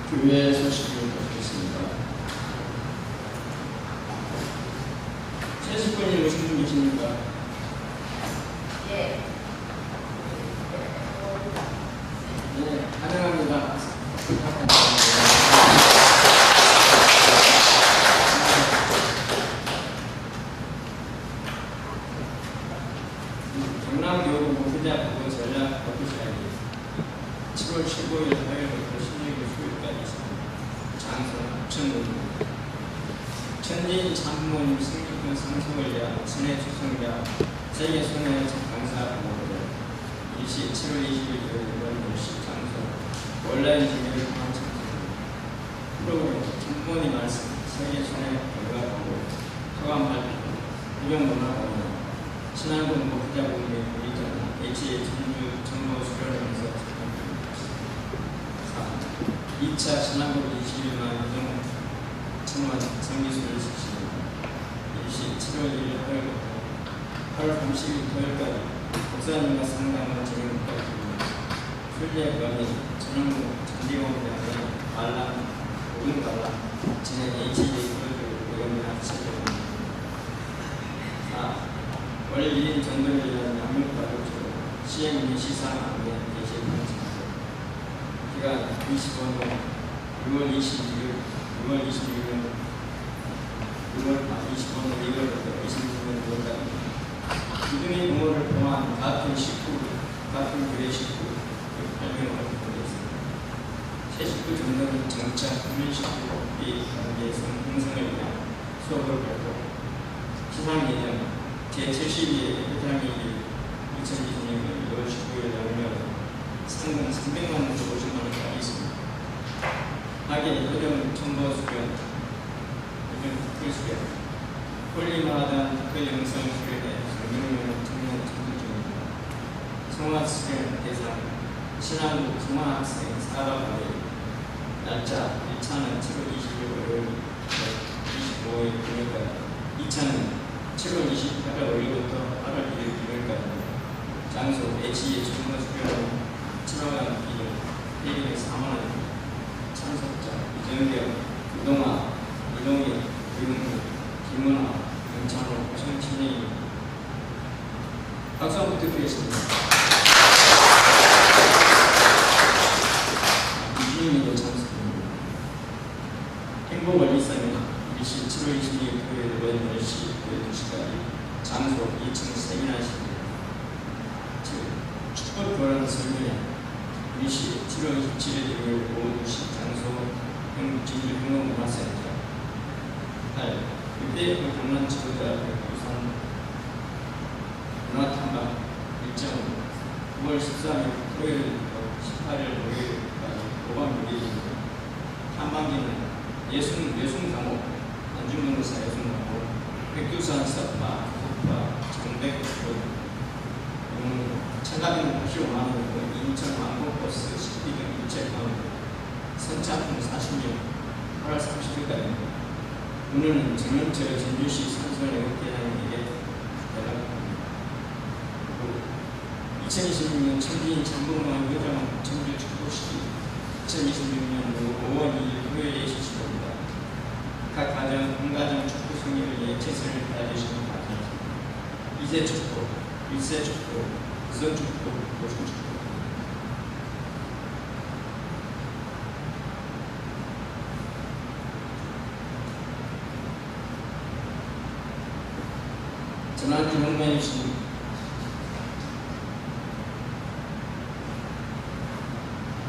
교회 소식을 듣겠습니다. 채식분이 오신 분 계십니까? 예. 네, 환영합니다. 경남교구 목표대학교 전략 워크숍이 7월 15일 화요일부터 16일 수요일까지 있습니다. 장소 합천군 천진 참모님 승리권 상속을 위한 신의 추성자 세계 손해 강사 모델 일시 7월 20일 토요일 10시 장소 온라인 진료를 통한 참석입니다. 프로그램 참모님 말씀 세계 손해 결과 보고 소감 발표 유명문화 공연 신안군 목자국민 우리전 HA 전주 정보 수련회에서 참여합니다. 2차 신안군 21만 유동 청원 성기술을 실시합니다. 일시 7월 1일 화요일부터 8월 30일 토요일까지 목사님과 상담을 진행하고 순례 건의 전원국 전기공대학의 관람 모든 관람 진행 HA 프로젝트 고용이나 실력입니다. 4. 월 1인 전도를 위한 양육가족으로 시행 시상 안내 게시 방식입니다. 기간 25년 6월 26일 6월 26일 25년 1월부터 26년 6월까지 기둥의 부모를 포함한 같은 식구, 같은 교회 식구 8명을 보냈습니다. 새 식구 전도는 정착 국민식구 법비 관계성 형성을 위한 수업을 발표 시상 예정 제72회 회장이 2020년 6월 19일 열려 상금 300만 원에서 50만 원까지 있습니다. 하계 효령 정보 수련, 효령 특별 수련, 홀리마하단 특별 영상 수련에 경영용 청년 참석 중입니다. 성화 수련 대상 신안국 성화학생 4박 5일 날짜 1차는 7월 20일 월요일 25일 금요일까지 2차는 7월 28일 월요일부터 8월 1일 금요일까지입니다. 장소 HE 정보 수련은 7월간 기준 회비는 4만 원입니다. 참석자 이정경, 유동아, 이동희, 유흥무, 김은아, 윤창호, 정친혜입니다. 박수 한번 부탁드리겠습니다. 이주인으로 참석합니다. 행복을 일상에 일시 7월 22일 토요일 오전 10시 12시까지 장소 2층 세미나실입니다. 축복 교환 설명회 일시 7월 27일 일요일 오후 2시 장소 진주 행동문화센터 8. 육대학교 강남지구대학교 부산 문화탐방 일정 9월 13일 토요일부터 18일 목요일까지 5박 6일입니다. 탐방기는 예술 강호 안중근사 예술 강호 백두산 서파 국파 정백꽃 참가비는 85만 원이고 인천 왕복버스 식비 등 일체 가운데 선착순 40명 8월 30일까지입니다. 오늘은 정영철 전주시 산소내국대장에게 연락합니다. 2026년 천주인 장동원 회장 청주 축구식이 2026년 5월 2일 토요일에 실시됩니다. 각 가정, 본가정 축구 승리를 위해 최선을 다해주시는 바랍니다. 2세 축구, 1세 축구, 우선 축구, 보충 축구. 전환주 홍만희 씨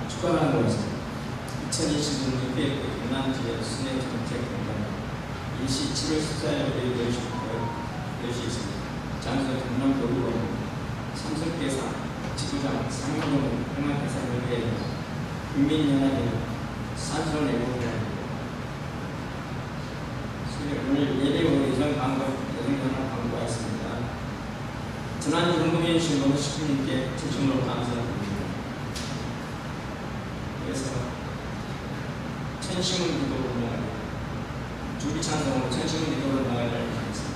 축하하는 것입니다. 2020년 6회 경남지역 순회 정책공단 일시 7월 14일 오후 10시 있습니다. 장소 경남도로원 삼성대상 지구장 상용동 평안대상협회 국민연합회 산소내공단입니다. 오늘 예배후 예정 방법 여성연합 광고가 있습니다. 전환주 홍보위원 씨 모두 식구님께 최초로 감사드립니다. 그래서 천신문 기도로 나가는 주비 찬송으로 천신문 기도로 나가는 하겠습니다.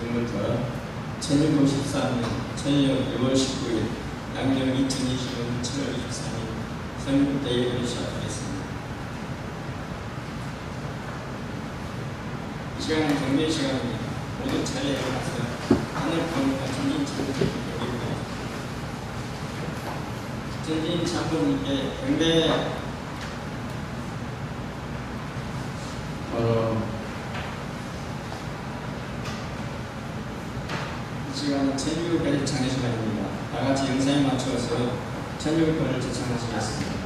지금부터 1654년 천년 6월 19일 양력 2025년 7월 23일 성국대 예배를 시작하겠습니다. 이 시간은 경배 시간입니다. 모두 자리에 일어나서 하늘 보니까 전진 참부님께 드립니다. 전진 참부님께 경배. 이 시간은 천주교까지 찬양 시간입니다. 다 같이 영상에 맞추어서 천주교를 제창하시겠습니다.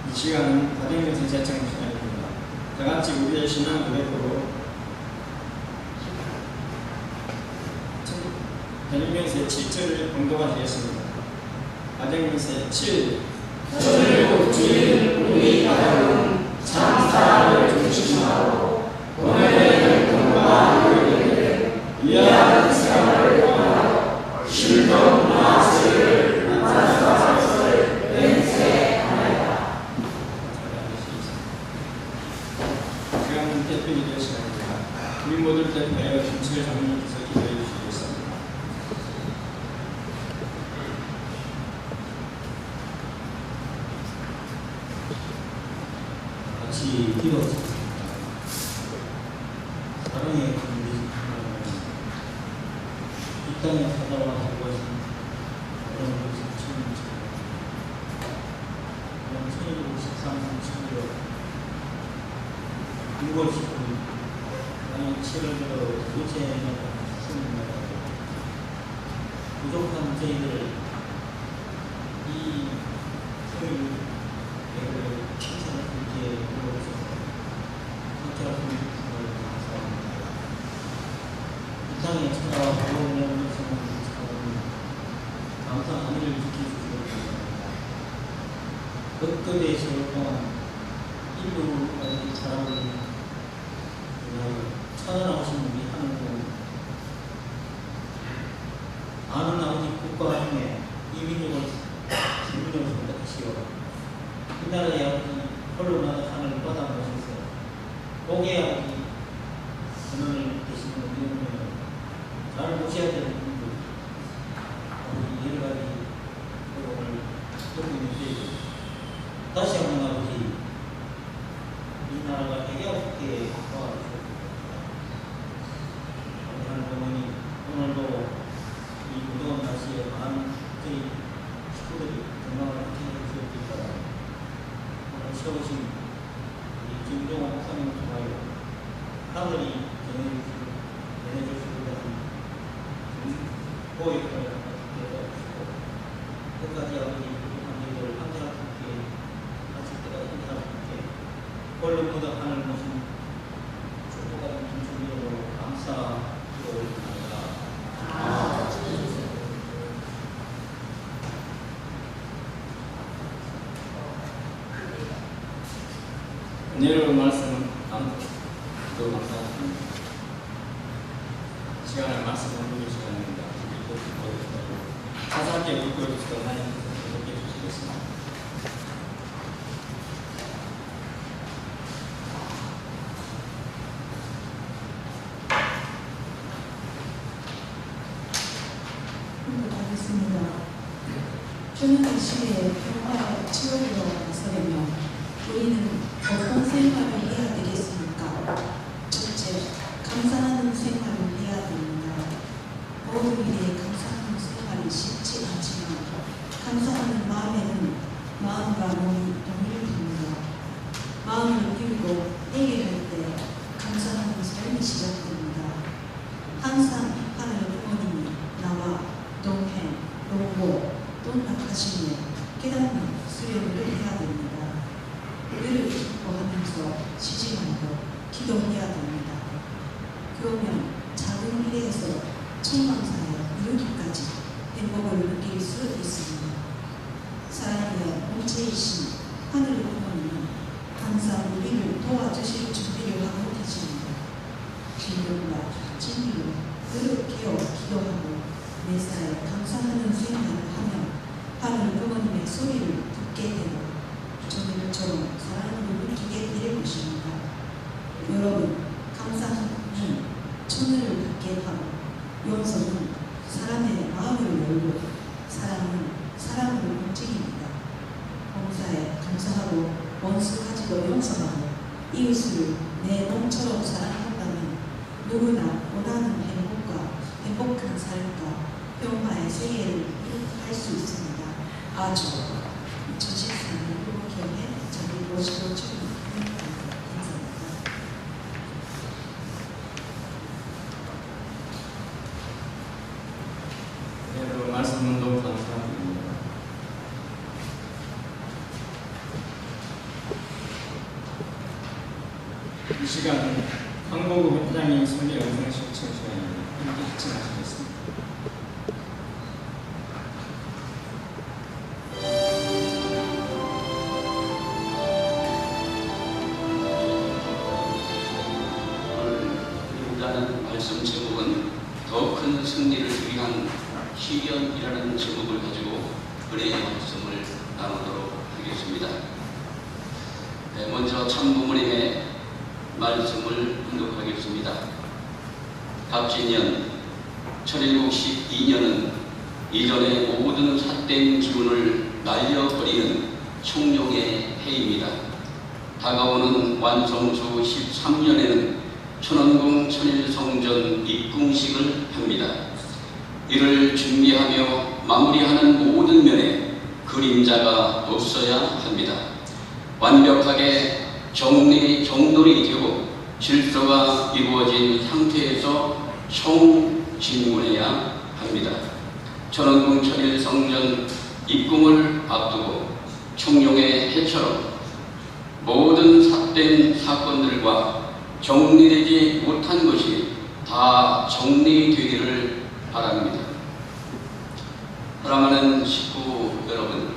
이 시간은 다중명세 제창 시간입니다. 다 같이 우리의 신앙 고백으로 다중명세 7절을 봉독하시겠습니다. 다중명세 7. 저를 주인 우리 가정은 참 사랑을 중심하고 오늘의 공부와 교육을 위하는 생활을 통하여 신동 마스를 만사사를 맹세하나이다. 시간은 대표 기도 시간입니다. 우리 모두를 대표하여 김철 장로님께서 기도해 주시겠습니다. 같이 기도하겠습니다. 사랑의 우리 이 땅에 살아와 하신 그런 것을 처음이죠. 그런 1653년 7월 6월 19일 나는 7월 들어 둘째날 수능날 부족한 저희들을 이 토요일 예배를 친선을 함께 불러주셔서 함께하신 분을 감사합니다. 이 땅에 찾아와 보호하는 것은 감사한 일을 지켜주시고 감사합니다. 끝끝의 세월 동안 인류의 사람을 위하여 찾아나오신 우리 하나님, 아는 아버지 국가 중에 이민족을 주민으로 선택하시어 이 나라의 아버지 홀로 나는 하늘을 받아보셔서 복의 아버지 선언을 되시는 우리는 잘 보셔야 되는 분들 우리 여러 가지 오늘 듣고 있는데 다시 한번 아버지 이 나라가 되게 없게 도와주셨습니다. 하나님 어머니 오늘도 이 무더운 날씨에 많은 저희 식구들이 건강을 챙겨주실 수 있도록 오늘 세우신 우리 김종호 목사님을 통하여 하늘이 전해주시고 보호역할을 해주시고 끝까지 아버지 부족한 일들을 함께할 수 있게 마칠 때까지 함께할 수 있게 홀로 묻어 하늘 모신 축복받은 김주민으로 감사드리고 올립니다. 오늘 말씀은 또 감사합니다. 시간을 말씀 나누는 시간입니다. 자세하게 읽어주시고 하나님께서 기록해 주시겠습니다. 하겠습니다. 주는 시에 평화의 치욕으로 나서려며 우리는 어떤 생활을 해야 되겠습니까? 첫째, 감사하는 생활을 해야 됩니다. 모든 일에 감사하는 생활이 쉽지 않지만 마음과 몸이 동일합니다. 마음을 비우고 회개할 때 감사하는 삶이 시작됩니다. 항상 하늘 부모님이 나와 동행, 동고, 동락하시며 깨닫는 수련을 해야 됩니다. 늘 기뻐하면서 쉬지 말고 기도해야 됩니다. 그러면 작은 일에서 천만사에 이르기까지 행복을 느낄 수 있습니다. 사랑의 본체이신 하늘 부모님은 항상 우리를 도와주실 준비를 하고 계십니다. 진정과 진리로 그릇 깨어 기도하고 매사에 감사하는 생각을 하며 하늘 부모님의 소리를 듣게 되고 저들처럼 사랑을 느끼게 될 것입니다. 여러분, 감사는 천을 받게 하고 용서는 사람의 마음을 열고 사랑은 사랑을 움직입니다. 봉사에 감사하고 원수까지도 용서하고 이웃을 내 몸처럼 사랑한다면 누구나 원하는 행복한 삶과 평화의 세계를 이룩할 수 있습니다. 아주 2014년 교회 자기 모시고 축복합니다. 감사합니다. 네, 여러분 말씀 운동 감사드립니다. 이 시간은 황보구 회장님 설계 영상 시청 시간입니다. 함께 시청하시겠습니다. 오늘 말씀 제목은 더 큰 승리를 위한 시련이라는 제목을 가지고 은혜의 말씀을 나누도록 하겠습니다. 먼저 참부모님의 말씀을 공독하겠습니다. 갑진년 1712년은 이전의 모든 삿된 기운을 날려버리는 청룡의 해입니다. 다가오는 완성수 13년에는 천원궁 천일성전 입궁식을 합니다. 이를 준비하며 마무리하는 모든 면에 그림자가 없어야 합니다. 완벽하게 정돌이 되고 질서가 이루어진 상태에서 총진군해야 합니다. 천원궁 천일성전 입궁을 앞두고 청룡의 해처럼 모든 삿된 사건들과 정리되지 못한 것이 다 정리되기를 바랍니다. 사랑하는 식구 여러분,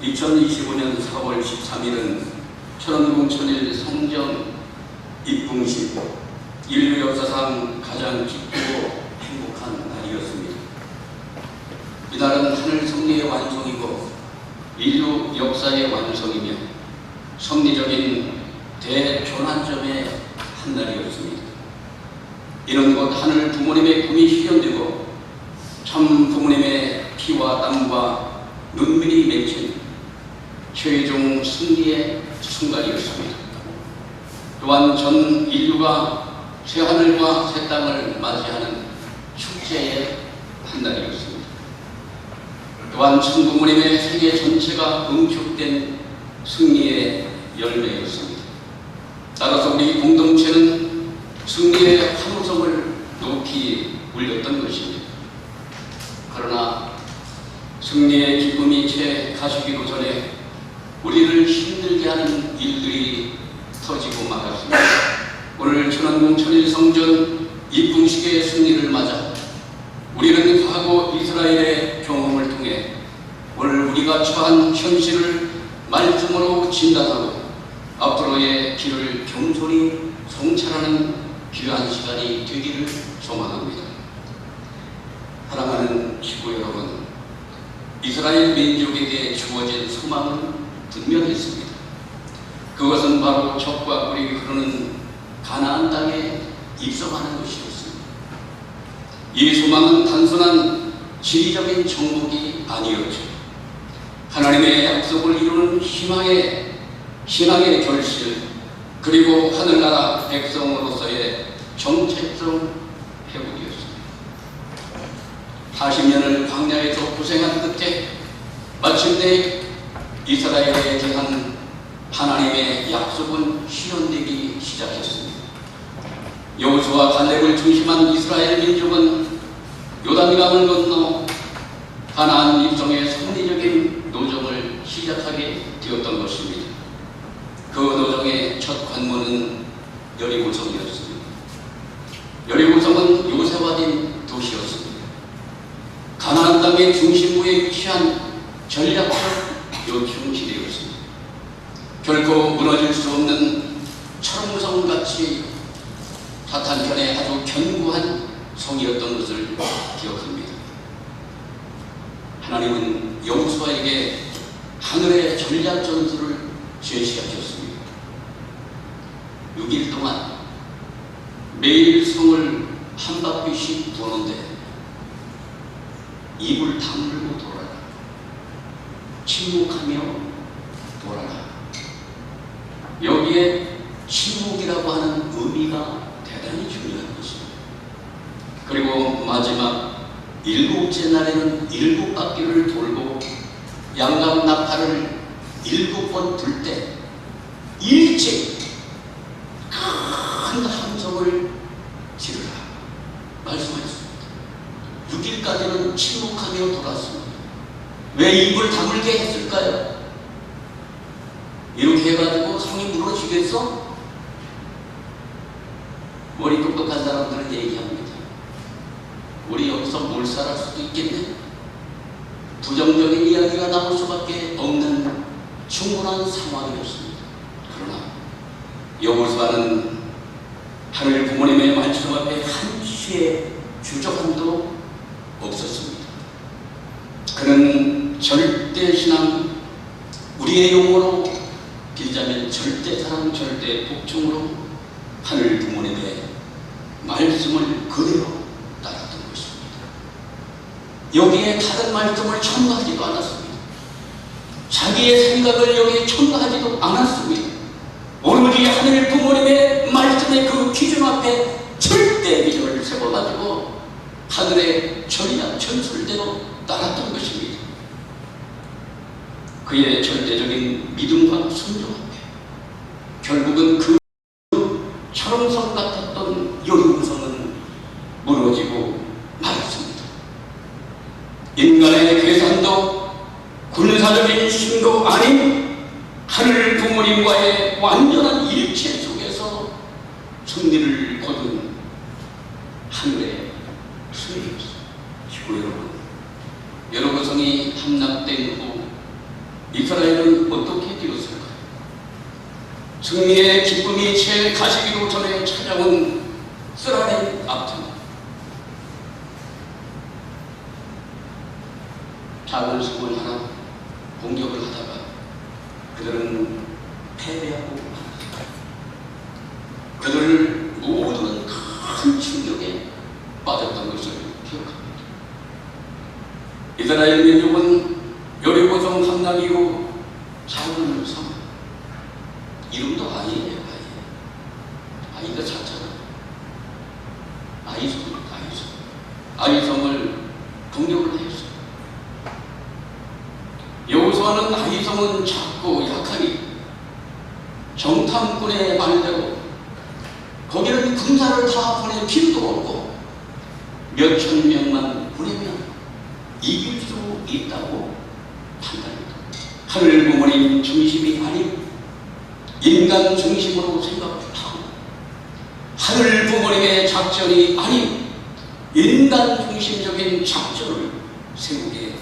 2025년 4월 13일은 천원궁 천일 성전 입궁식, 인류 역사상 가장 기쁘고 행복한 날이었습니다. 이날은 하늘 섭리의 완성이고 인류 역사의 완성이며 섭리적인 대전환점의 한 날이었습니다. 이는 곧 하늘 부모님의 꿈이 실현되고 참 부모님의 피와 땀과 눈물이 맺힌 최종 승리의 순간이었습니다. 또한 전 인류가 새하늘과 새 땅을 맞이하는 축제의 한 날이었습니다. 또한 참 부모님의 세계 전체가 응축된 승리의 열매였습니다. 따라서 우리 공동체는 승리의 환호성을 높이 울렸던 것입니다. 그러나 승리의 기쁨이 채 가시기도 전에 우리를 힘들게 하는 일들이 터지고 말았습니다. 오늘 천원궁 천일성전 입궁식의 승리를 맞아 우리는 과거 이스라엘의 경험을 통해 오늘 우리가 처한 현실을 말씀으로 진단하고 앞으로의 길을 겸손히 성찰하는 귀한 시간이 되기를 소망합니다. 사랑하는 식구 여러분, 이스라엘 민족에게 주어진 소망은 분명했습니다. 그것은 바로 젖과 꿀이 흐르는 가나안 땅에 입성하는 것이었습니다. 이 소망은 단순한 지리적인 정복이 아니었죠. 하나님의 약속을 이루는 신앙의 결실, 그리고 하늘나라 백성으로서의 정체성 회복이었습니다. 40년을 광야에서 고생한 끝에 마침내 이스라엘에 대한 하나님의 약속은 실현되기 시작했습니다. 여호수아 갈렙을 중심한 이스라엘 민족은 요단강을 건너 가나안 입성의 성리적인 노정을 시작하게 되었던 것입니다. 그 노정의 첫 관문은 여리고성이었습니다. 여리고성은 요새화된 도시였습니다. 가나안 땅의 중심부에 위치한 전략적 요충지대였습니다. 결코 무너질 수 없는 철옹성같이 사탄편에 아주 견고한 성이었던 것을 기억합니다. 하나님은 여호수아에게 하늘의 전략 전술을 제시하셨습니다. 6일 동안 매일 성을 한 바퀴씩 도는데 입을 다물고 돌아라. 침묵하며 돌아라. 여기에 침묵이라고 하는 의미가 대단히 중요한 것입니다. 그리고 마지막 7째 날에는 7바퀴를 돌고 양각 나팔을 7번 불 때 일찍 큰 함성을 지르라 말씀하셨습니다. 6일까지는 침묵하며 돌았습니다. 왜 입을 다물게 했을까요? 이렇게 해가지고 성이 무너지겠어? 머리 똑똑한 사람들은 얘기합니다. 우리 여기서 몰살할 수도 있겠네? 부정적인 이야기가 나올 수밖에 없는 충분한 상황이었습니다. 그러나 여호수아는 하늘 부모님의 말씀 앞에 한치의 주저함도 없었습니다. 그는 절대신앙, 우리의 용어로 빌자면 절대사랑, 절대복종으로 하늘 부모님의 말씀을 그대로 따랐던 것입니다. 여기에 다른 말씀을 첨가하지도 않았습니다. 자기의 생각을 여기에 첨가하지도 않았습니다. 오로지 하늘 부모님의 말씀의 그 기준 앞에 절대 기준을 세워가지고 하늘의 전략 전술대로 따랐던 것입니다. 그의 절대적인 믿음과 순종 앞에 결국은 그 철옹성 같았던 여리고성은 무너지고 말았습니다. 인간의 계산도 군사적인 힘도 아닌 하늘 부모님과의 완전한 일체 속에서 승리를 거둔 하늘의 승리였습니다. 여러고성이 함락된 후 이스라엘은 어떻게 되었을까요? 승리의 기쁨이 채 가시기도 전에 찾아온 쓰라린 아픔. 작은 성을 하나 공격을 하다가 그들은 패배하고 말았습니다. 그들을 모두는 큰 충격에 빠졌던 것을 기억합니다. 이스라엘 민족은 여리고성 함락 이후 작은 성, 이름도 아이예요. 아이가 작잖아. 아이성을 공격을 했어요. 여호수아는 아이성은 작고 약하니 정탐꾼의 말대로 거기는 군사를 다 보낼 필요도 없고 몇천 명만 보내면 이길 수 있다고 판단합니다. 하늘 부모님 중심이 아닌 인간 중심으로 생각하고 하늘 부모님의 작전이 아닌 인간 중심적인 작전을 세우게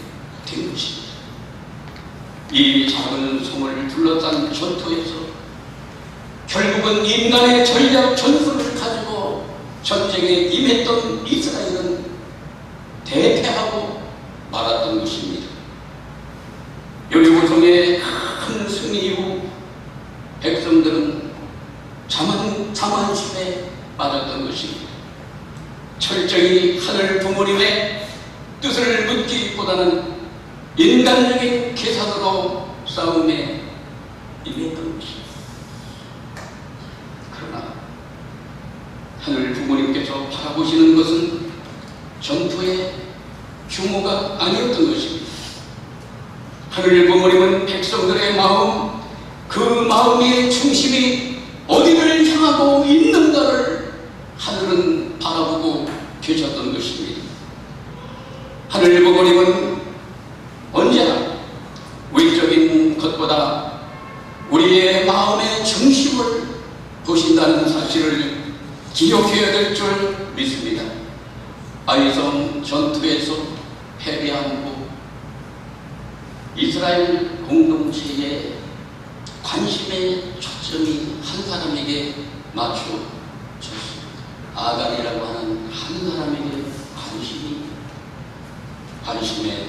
된 것입니다. 이 작은 성을 둘러싼 전투에서 결국은 인간의 전략 전술을 가지고 전쟁에 임했던 이스라엘은 대패하고 말았던 것입니다. 여리고성의 큰 승리 이후 백성들은 자만심에 빠졌던 것입니다. 철저히 하늘 부모님의 뜻을 묻기보다는 인간적인 계산으로 싸움에 임했던 것입니다. 그러나 하늘 부모님께서 바라보시는 것은 전투의 규모가 아니었던 것입니다. 하늘 부모님은 백성들의 마음, 그 마음의 중심이 어디를 향하고 있는가를 하늘은 바라보고 계셨던 것입니다. 하늘 부모님은 언제나 외적인 것보다 우리의 마음의 중심을 보신다는 사실을 기억해야 될 줄 믿습니다. 아이성 전투에서 패배한 후 이스라엘 공동체의 관심의 초점이 한 사람에게 맞춰졌습니다. 아간이라고 하는 한 사람에게 관심의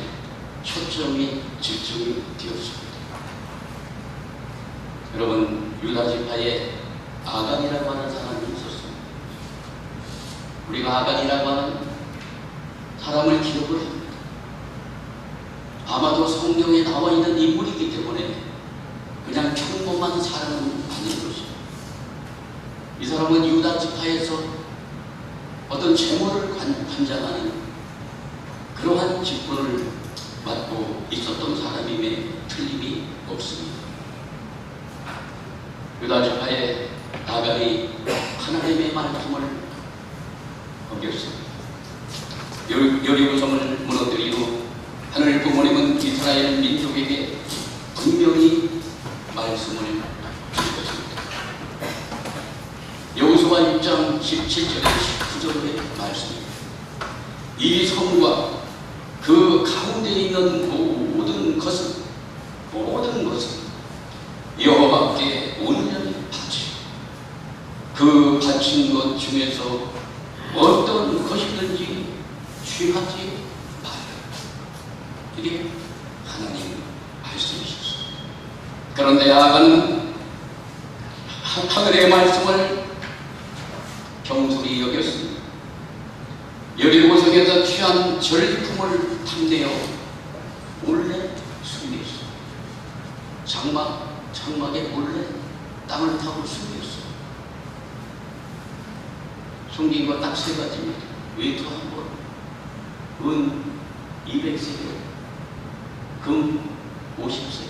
초점이 집중이 되었습니다. 여러분, 유다 지파에 아간이라고 하는 사람이 있었습니다. 우리가 아간이라고 하는 사람을 기억을 합니다. 아마도 성경에 나와 있는 인물이기 때문에 그냥 평범한 사람은 아닌 것입니다. 이 사람은 유다 지파에서 어떤 재물을 관장하는 그러한 직분을 맡고 있었던 사람임에 틀림이 없습니다. 유다 지파의 아간이 하나님의 말씀을 어겼습니다. 여리고성을 무너뜨린 후 하늘 부모님은 이스라엘 민족에게 분명히 말씀을 주셨습니다. 여호수아 1장 17절에 19절의 말씀입니다. 이 성과 그 가운데 있는 모든 것은 여호와께 온전히 바치고 그 바친 것 중에서 어떤 것이든지 취하지 말라. 이게 하나님 말씀이셨습니다. 그런데 아간은 하늘의 말씀을 경솔히 여겼습니다. 여리고성에서 취한 절품을 탐내어 몰래 숨겼습니다. 장막에 몰래 땅을 타고 숨겼어요. 숨긴 거 딱 세 가지입니다. 외투 한 벌, 은 200세겔, 금 50세겔.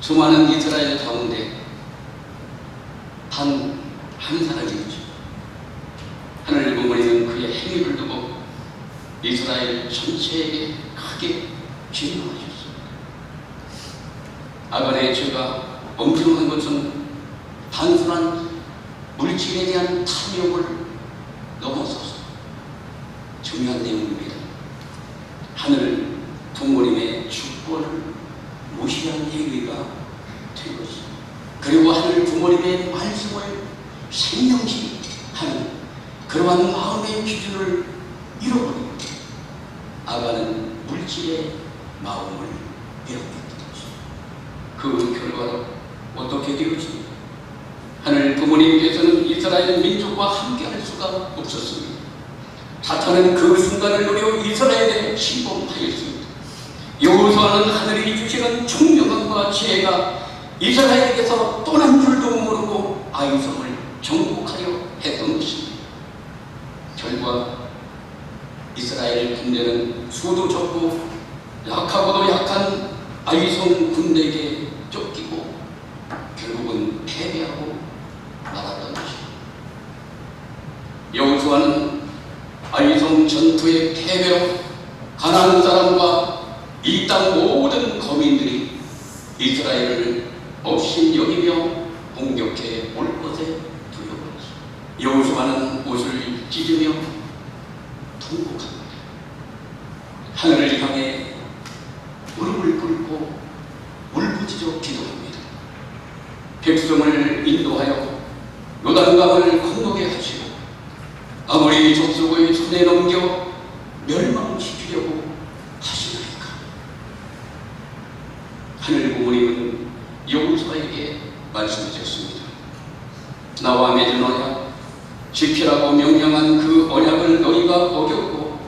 수많은 이스라엘 가운데 단 한 사람이었죠. 하늘 부모님은 그의 행위를 두고 이스라엘 전체에게 크게 진노하셨습니다. 아간의 죄가 엄청난 것은 단순한 물질에 대한 탐욕을 넘어서서 중요한 내용입니다. 하늘 부모님의 축복을 무시한 행위가 된 것입니다. 그리고 하늘 부모님의 말씀을 생명시 하는 그러한 마음의 기준을 잃어버립니다. 아간은 물질의 마음을 잃어버렸던 것입니다. 그 결과로 어떻게 되었습니까? 하늘 부모님께서는 이스라엘 민족과 함께할 수가 없었습니다. 사탄은 그 순간을 노려 이스라엘에 침범하였습니다. 여호수아는 하늘이 주시는 총명함과 지혜가 이스라엘에게서 떠난 줄도 모르고 아이성을 정복하려 했던 것입니다. 결과 이스라엘 군대는 수도 적고 약하고도 약한 아이성 군대에게 쫓기고 결국은 패배하고 말았던 것입니다. 여호수아는 아이성 전투의 패배로 가나안 사람과 이 땅 모든 거민들이 이스라엘을 업신여기며 공격해 올 것에 두려워했습니다. 여호수아는 옷을 찢으며 통곡합니다. 하늘을 향해 무릎을 꿇고 울부짖어 기도합니다. 백성을 인도하여 요단강을 건너게 하시고 아무리 족속의 손에 넘겨 멸망시키려고 하시나이까. 하늘 부모님은 여호수아에게 말씀하셨습니다. 나와 맺은 언약, 지키라고 명령한 그 언약을 너희가 어겼고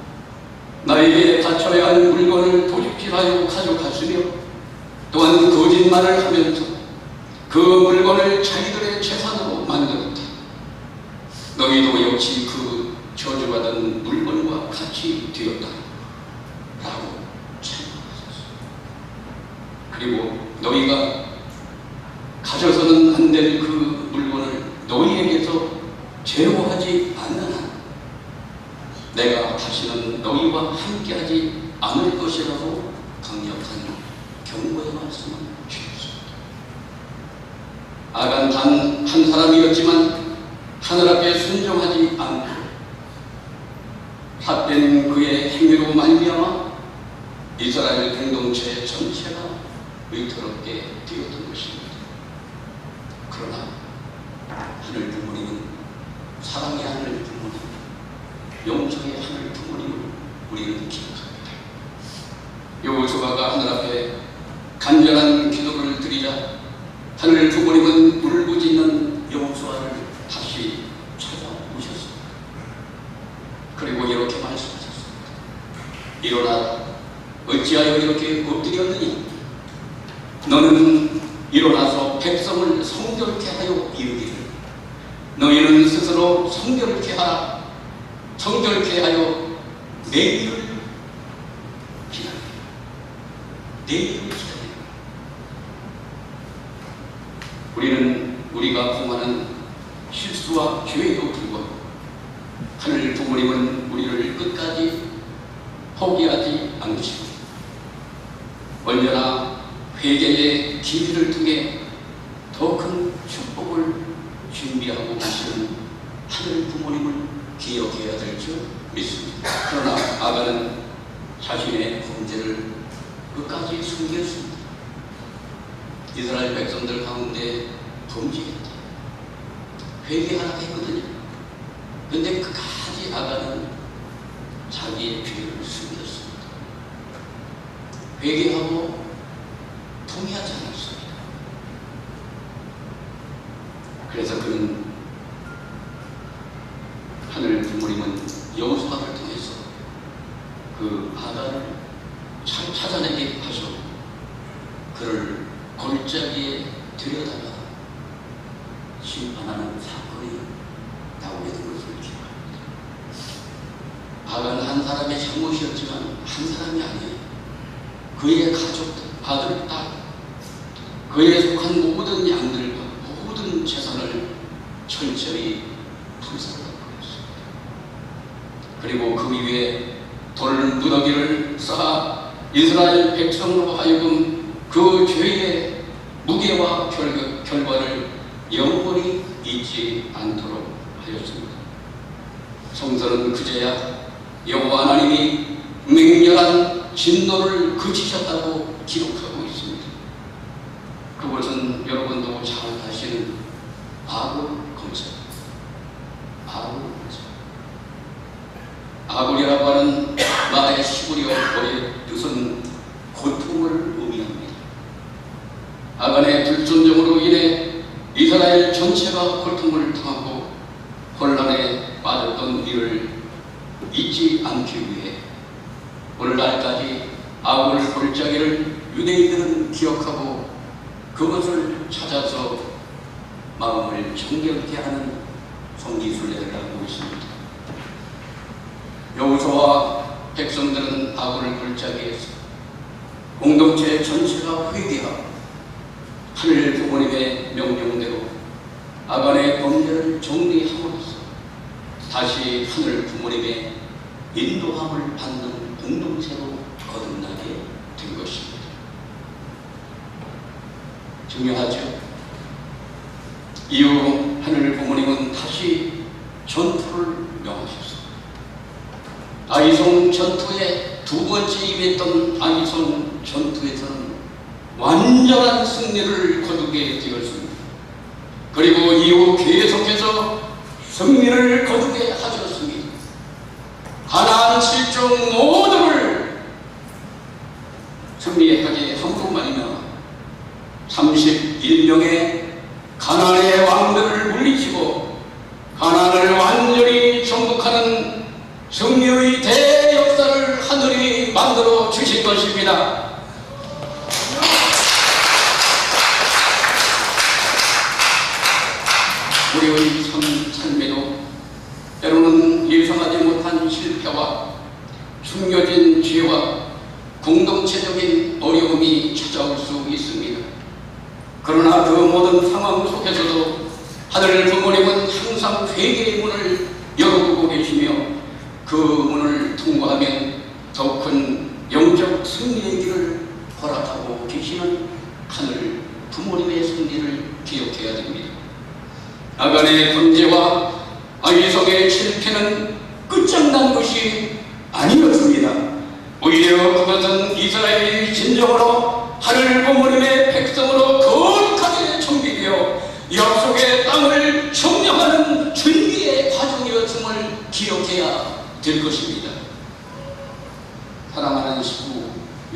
나에게 바쳐야 할 물건을 도둑질하여 가져갔으며 또한 거짓말을 하면서 그 물건을 자기들의 재산으로 만들었다. 너희도 역시 그 저주받은 물건과 같이 되었다 라고 책망하셨습니다. 그리고 너희가 가져서는 안 될 그 물건을 너희에게서 제어하지 않는 한 내가 다시는 너희와 함께하지 않을 것이라고 강력한 경고의 말씀을 주셨습니다. 아간 단 한 사람이었지만 하늘 앞에 순종하지 않고 삿된 그의 행위로 말미암아 이스라엘 공동체 전체가 위태롭게 되었던 것입니다. 그러나 하늘 부모님은 사랑의 하늘 부모님, 용서의 하늘 부모님을 우리는 기억합니다. 여호수아가 하늘 앞에 간절한 기도를 드리자 하늘 부모님은 울부짖는 여호수아를 다시 찾아오셨습니다. 그리고 이렇게 말씀하셨습니다. 일어나라. 어찌하여 이렇게 엎드렸느냐? 너는 일어나서 백성을 성결케 하여 이르기를 너희는 스스로 성결케 하라. 성결케 하여 내일을 기다려. 내일을 기다려. 우리는 우리가 범하는 실수와 죄에도 불구하고 하늘 부모님은 우리를 끝까지 포기하지 않으시고 언제나 회개의 기회를 통해 더 큰 축복을 준비하고 계시는 하늘 부모님을 기억해야 될 줄 믿습니다. 그러나 아간은 자신의 범죄를 끝까지 숨겼습니다. 이스라엘 백성들 가운데 범죄했다. 회개하라 했거든요. 근데 끝까지 아간은 자기의 죄를 숨겼습니다. 회개하고 통회하지 않았습니다. 그래서 그는 하늘 부모님은 여호수아를 통해서 그 아간을 잘 찾아내게 하셔 그를 골짜기에 들여다가 심판하는 사건이 나오게 된 것을 기억합니다. 아간 한 사람의 잘못이었지만 한 사람이 아니에요. 그의 가족들, 아들, 딸, 그에 속한 모든 양들과 모든 재산을 철저히 불살라고 했습니다. 그리고 그 위에 돌 무더기를 쌓아 이스라엘 백성으로 하여금 그 죄의 무게와 결과를 영원히 잊지 않도록 하였습니다. 성서는 그제야 여호와 하나님이 맹렬한 진노를 그치셨다고 기록하고 있습니다. 그것은 여러분도 잘 아시는 아굴 검사, 아굴이라고 하는 말의 시구리어의 뜻은 고통을 의미합니다. 아간의 불순종으로 인해 이스라엘 전체가 고통을 당하고 혼란에 빠졌던 이를 잊지 않기 위해 오늘날까지 아굴 골짜기를 유대인들은 기억하고 그것을 찾아서 마음을 정결케 하는 성지순례를 하고 있습니다. 여호수아와 백성들은 아굴 골짜기에서 공동체 전체가 회개하고 하늘 부모님의 명령대로 아간의 범죄를 정리함으로써 다시 하늘 부모님의 인도함을 받는 공동체로 거듭나게 된 것입니다. 중요하죠. 이후 하늘 부모님은 다시 전투를 명하셨습니다. 아이송 전투의 두 번째 임했던 아이송 전투에서는 완전한 승리를 거두게 되었습니다. 그리고 이후 계속해서 승리를 거두게 하셨습니다. 가나안 7종 모두를 승리하게 함으로 말미암아 31명의 가나안의 왕들을 물리치고 가나안을 완전히 정복하는 승리의 대역사를 하늘이 만들어 주실 것입니다. 우리의 삶에도 때로는 예상하지 못한 실패와 숨겨진 죄와 공동체적인 어려움이 찾아올 수 있습니다. 속에서도 하늘 부모님은 항상 회개의 문을 열어두고 계시며 그 문을 통과하면 더 큰 영적 승리의 길을 허락하고 계시는 하늘 부모님의 승리를 기억해야 됩니다. 아간의 범죄와 아이성의 실패는 끝장난 것이 아니었습니다. 오히려 그것은 이스라엘이 진정으로 하늘 부모님의 백성으로 거룩하게 정비되어 약속의 땅을 점령하는 준비의 과정이었음을 기억해야 될 것입니다. 사랑하는 식구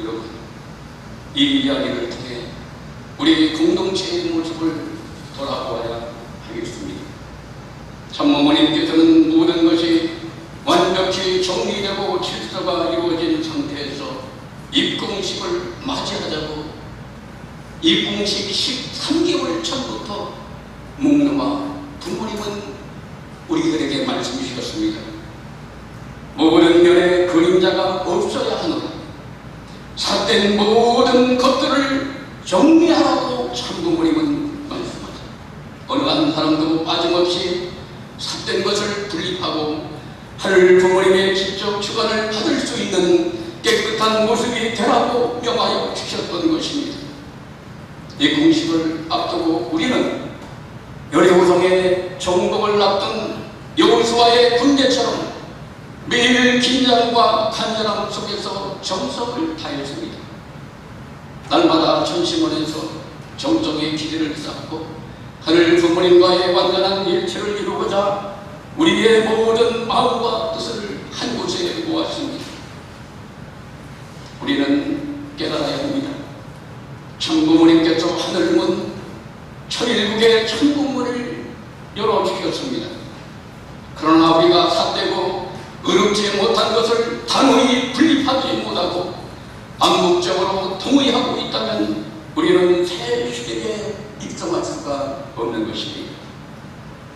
여러분, 이 이야기를 통해 우리 공동체의 모습을 돌아보아야 하겠습니다. 참모모님께서는 모든 것이 완벽히 정리되고 질서가 이루어진 상태에서 입궁식을 맞이하자고 입궁식 13개월 전부터 묵누마 부모님은 우리들에게 말씀 주셨습니다. 모든 면에 그림자가 없어야 하노라. 삿된 모든 것들을 정리하라고 참부모님은 말씀하셨습니다. 어느 한 사람도 빠짐없이 삿된 것을 분립하고 하늘 부모님의 직접 주관을 받을 수 있는 깨끗한 모습이 되라고 명하여 주셨던 것입니다. 이 공식을 앞두고 우리는 여리고성의 정복을 앞둔 여호수아의 군대처럼 매일 긴장과 간절함 속에서 정성을 다했습니다. 날마다 전심원에서 정성의 기대를 쌓고 하늘 부모님과의 완전한 일체를 이루고자 우리의 모든 마음과 뜻을 한 곳에 모았습니다. 우리는 깨달아야 합니다. 천부모님께서 하늘문 천일국의 천국문을 열어주셨습니다. 그러나 우리가 삿되고 의롭지 못한 것을 단호히 분립하지 못하고 암묵적으로 동의하고 있다면 우리는 새 시대에 입성할 수가 없는 것입니다.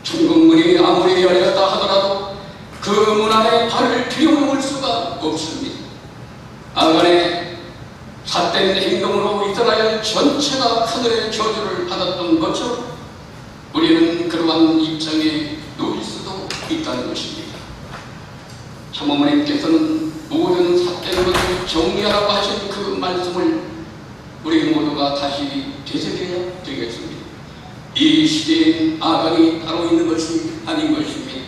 천국문이 아무리 열렸다 하더라도 그 문 안에 발을 들여놓을 수가 없습니다. 아간의 삿된 행동으로 이스라엘 전체가 하늘의 저주를 받았던 것처럼 우리는 그러한 입장에 놓일 수도 있다는 것입니다. 참모모님께서는 모든 삿된 것을 정리하라고 하신 그 말씀을 우리 모두가 다시 되새겨야 되겠습니다. 이 시대엔 아간이 따로 있는 것이 아닌 것입니다.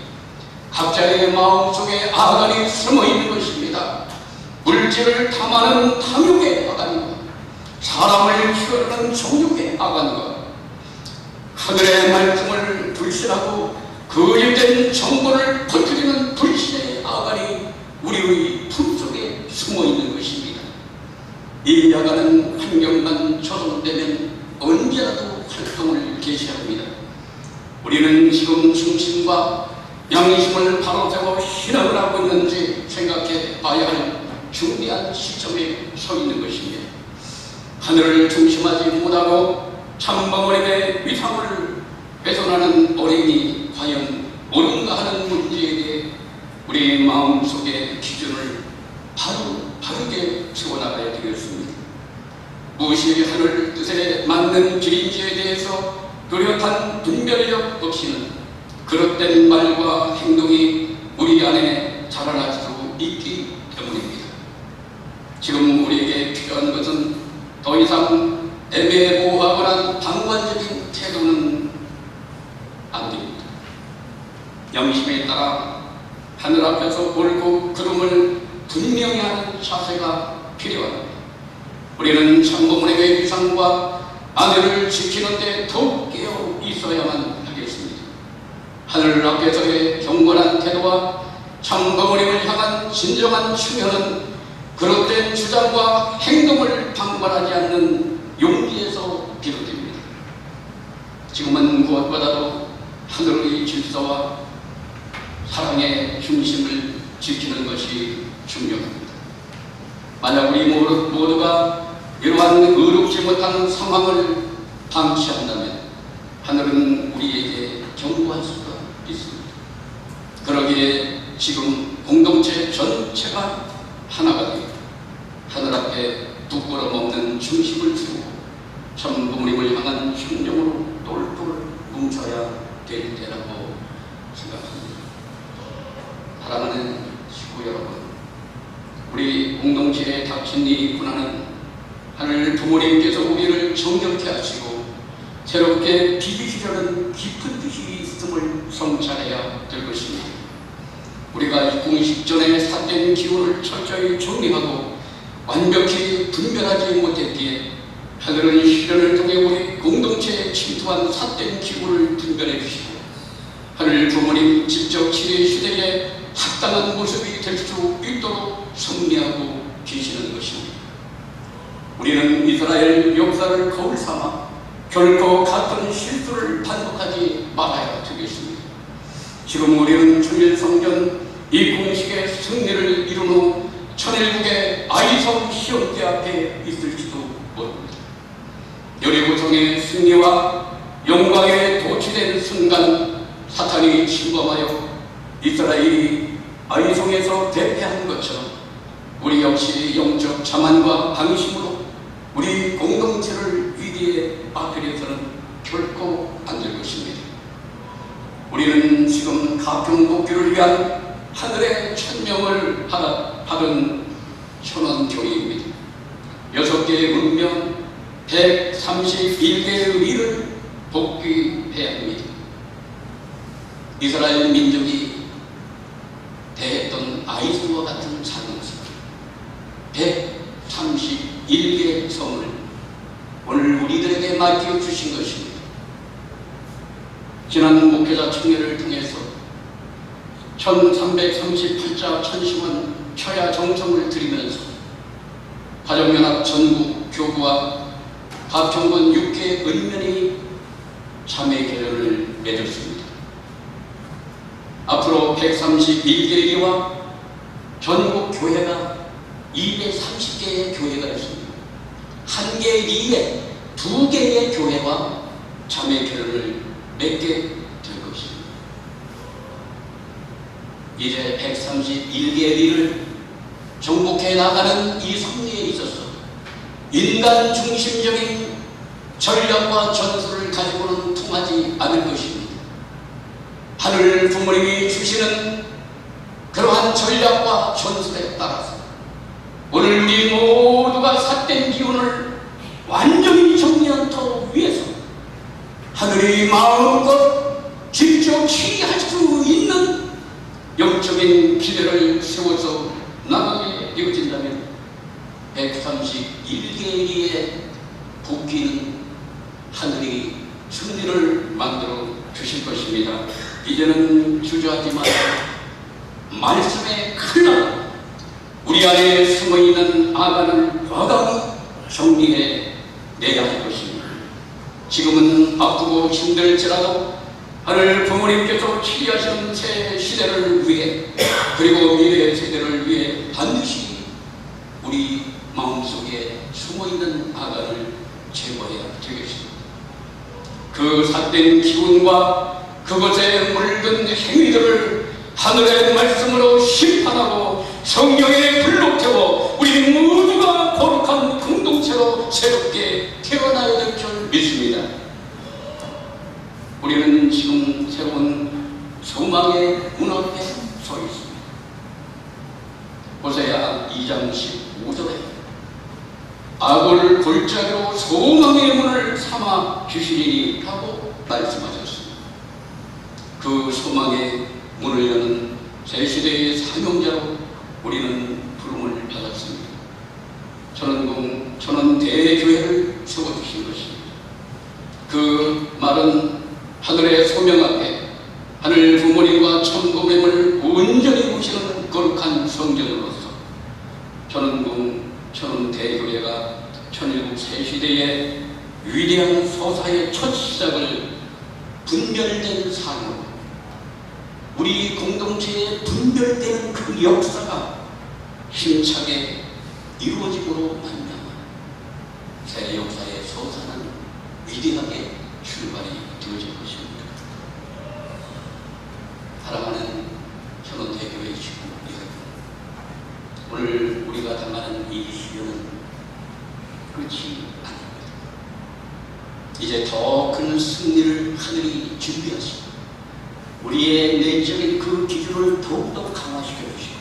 각자의 마음속에 아간이 숨어 있는 것입니다. 물질을 탐하는 탐욕의 아간과 사람을 희열하는 정욕의 아간과 하늘의 말씀을 불신하고 거짓된 정보를 퍼뜨리는 불신의 아간이 우리의 품속에 숨어 있는 것입니다. 이 아간은 환경만 조성되면 언제라도 활동을 개시합니다. 우리는 지금 중심과 양심을 바로 세워 신앙을 하고 있는지 생각해 봐야 할 중대한 시점에 서 있는 것입니다. 하늘을 중심하지 못하고 참부모님의 위상을 훼손하는 어린이 과연 옳은가 하는 문제에 대해 우리 마음속의 기준을 바르게 세워나가야 되겠습니다. 무엇이 하늘 뜻에 맞는 길인지에 대해서 뚜렷한 분별력 없이는 그릇된 말과 행동이 우리 안에 자라날 수 있기 때문입니다. 지금 우리에게 필요한 것은 더 이상 애매모호하거나 방관적인 태도는 안 됩니다. 양심에 따라 하늘 앞에서 옳고 그름을 분명히 하는 자세가 필요합니다. 우리는 참부모님의 위상과 아내를 지키는 데 더욱 깨어 있어야만 하겠습니다. 하늘 앞에서의 경건한 태도와 참부모님을 향한 진정한 추면은 그릇된 주장과 행동을 방관하지 않는 용기에서 비롯됩니다. 지금은 무엇보다도 하늘의 질서와 사랑의 중심을 지키는 것이 중요합니다. 만약 우리 모두가 이러한 의롭지 못한 상황을 방치한다면 하늘은 우리에게 경고할 수가 있습니다. 그러기에 지금 공동체 전체가 하나가 되어 하늘 앞에 부끄럼 없는 중심을 세우고 참부모님을 향한 심령으로 똘똘 있어야 될 때라고 생각합니다. 사랑하는 식구 여러분, 우리 공동체에 닥친 이 고난은 하늘 부모님께서 우리를 정결케 하시고 새롭게 빚으시려는 깊은 뜻이 있음을 성찰해야 될 것입니다. 우리가 이 공식 전에 삿된 기운을 철저히 정리하고 완벽히 분별하지 못했기에 하늘은 시련을 통해 우리 공동체에 침투한 삿된 기운을 분별해 주시고 하늘 부모님 직접 치료 시대에 합당한 모습이 될 수 있도록 섭리하고 계시는 것입니다. 우리는 이스라엘 역사를 거울 삼아 결코 같은 실수를 반복하지 말아야 되겠습니다. 지금 우리는 천일성전 이 공식의 승리를 이룬 후 천일국의 아이성 시험대 앞에 있을지도 모릅니다. 여리고성의 승리와 영광에 도취된 순간 사탄이 침범하여 이스라엘이 아이성에서 대패한 것처럼 우리 역시 영적 자만과 방심으로 우리 공동체를 위기에 빠뜨려서는 결코 안 될 것입니다. 우리는 지금 가평복귀를 위한 하늘의 천명을 받은 천원교회입니다. 6개의 문명 131개의 의를 복귀해야 합니다. 이스라엘 민족이 대했던 아이성과 같은 사명성 131개의 성을 오늘 우리들에게 맡겨주신 것입니다. 지난 목회자 청년을 통해서 1338자 천심원 처야 정성을 드리면서 가정연합 전국 교구와 가평군 6회 은면이 자매 결연을 맺었습니다. 앞으로 131개의 리와 전국 교회가 230개의 교회가 있습니다. 한 개의 리에 2개의 교회와 자매 결연을 맺게 될 것입니다. 이제 131개의 리를 정복해 나가는 이 섭리에 있어서 인간 중심적인 전략과 전술을 가지고는 통하지 않을 것입니다. 하늘 부모님이 주시는 그러한 전략과 전술에 따라서 오늘 우리 모두가 삿된 기운을 완전히 정리하기 위해서 하늘이 마음껏 직접 치유할 수 있는 영적인 기대를 세워서 나가게 되어진다면 131개의 복귀는 하늘이 승리를 만들어 주실 것입니다. 이제는 주저하지 마시고 말씀에 칼라 우리 안에 숨어있는 아간을 과감히 정리해 내야 할 것입니다. 지금은 아프고 힘들지라도 하늘 부모님께서 치리하시는 새 시대를 위해 그리고 미래의 세대를 위해 반드시 우리 마음속에 숨어있는 아간을 제거해야 되겠습니다. 그 삿된 기운과 그것에 물든 행위들을 하늘의 말씀으로 심판하고 성령의 불로 태워 우리 모두가 거룩한 공동체로 새롭게 태어나야 될 줄 믿습니다. 우리는 지금 새로운 소망의 문 앞에 서 있습니다. 호세아 2장 15절에 악을 골짜기로 소망의 문을 삼아 주시리니 하고 말씀하셨습니다. 그 소망의 문을 여는 새 시대의 사명자로 우리는 부름을 받았습니다. 천원궁 천원대교회를 세워주신 것입니다. 그 말은 하늘의 소명 앞에 하늘 부모님과 천부모님을 온전히 모시는 거룩한 성전으로서 천원궁 천원대교회가 천일국 새시대의 위대한 서사의 첫 시작을 분별된 삶으로 우리 공동체에 분별되는 그 역사가 힘차게 이루어지므로 말미암아 새 역사의 서사는 위대하게 출발이 되어질 것입니다. 사랑하는 천원대교회 식구 여러분, 오늘 우리가 당하는 이 시련은 끝이 아닙니다. 이제 더 큰 승리를 하늘이 준비하시고 우리의 내적인 그 기준을 더욱더 강화시켜 주시고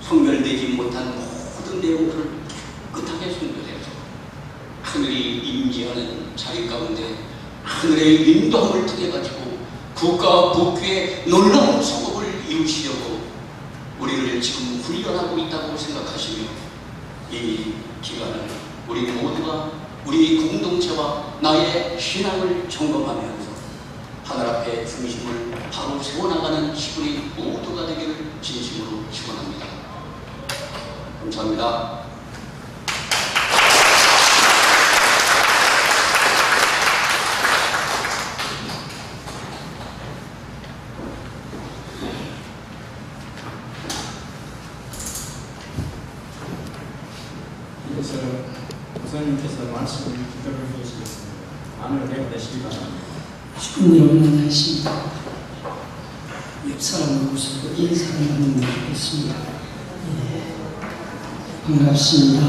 소멸되지 못한 모든 내용들을 깨끗하게 소멸해서 하늘이 임재하는 자리 가운데 하늘의 인도함을 통해 가지고 국가 복귀의 놀라운 성공을 이루시려고 우리를 지금 훈련하고 있다고 생각하시며 이 기간을 우리 모두가 우리 공동체와 나의 신앙을 점검하면서 하늘 앞에 중심을 바로 세워나가는 시군이 모두가 되기를 진심으로 축원합니다. 감사합니다. 이것을 목사님께서 말씀을 기도를 해주시겠습니다. 안을 내보내시기 바랍니다. 주님 원하십니다. 옆 사람하고서도 인사를 나누면 좋겠습니다. 예, 반갑습니다.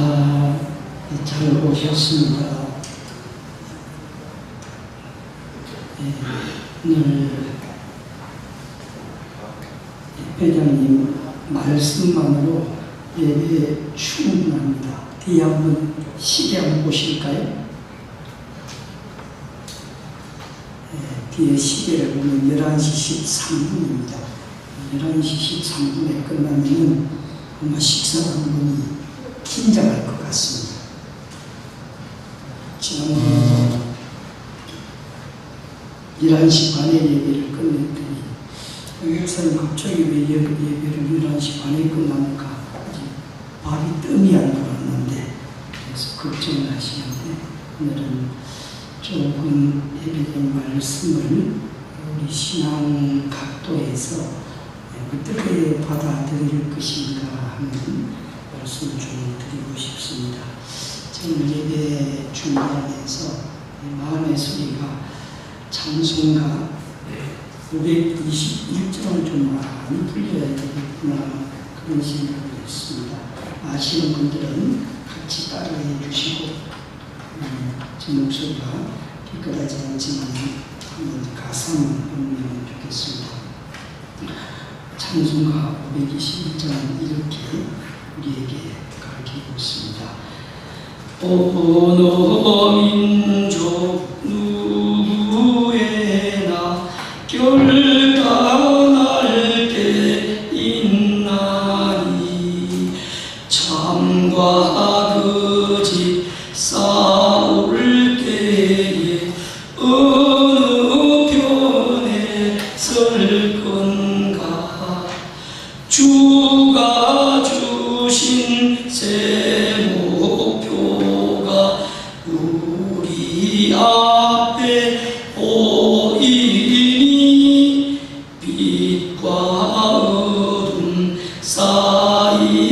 예, 잘 오셨습니다. 예, 오늘 회장님 말씀만으로 예배에 충분합니다. 뒤에 한번 시계 한번 보실까요? 뒤에 시계를 보면 11시 13분입니다. 11시 13분에 끝나면 아마 식사 방법이 긴장할 것 같습니다. 지난번에 11시 반에 예배를 끝냈더니 교육사님 갑자기 왜 예배를 11시 반에 끝나니까 아직 밥이 뜸이 안 돌았는데 그래서 걱정을 하시는데 오늘은 조금 예배된 말씀을 우리 신앙 각도에서 어떻게 받아들일 것인가 하는 말씀을 좀 드리고 싶습니다. 저는 예배 준비하면서 마음의 소리가 찬송가 521절을 좀 많이 불려야 되겠구나 그런 생각을 했습니다. 아시는 분들은 같이 따라해 주시고 제 목소리가 깨끗하지 않지만 한번 가사만 보면 좋겠습니다. 찬송가 521절은 이렇게 우리에게 가르치고 있습니다. 어느 민족 누구에나 결단할 때 있나니 참과 거짓 싸울 때에 어느 편에 설 건가 주가 주신 새 목표가 우리 앞에 보이니 빛과 어둠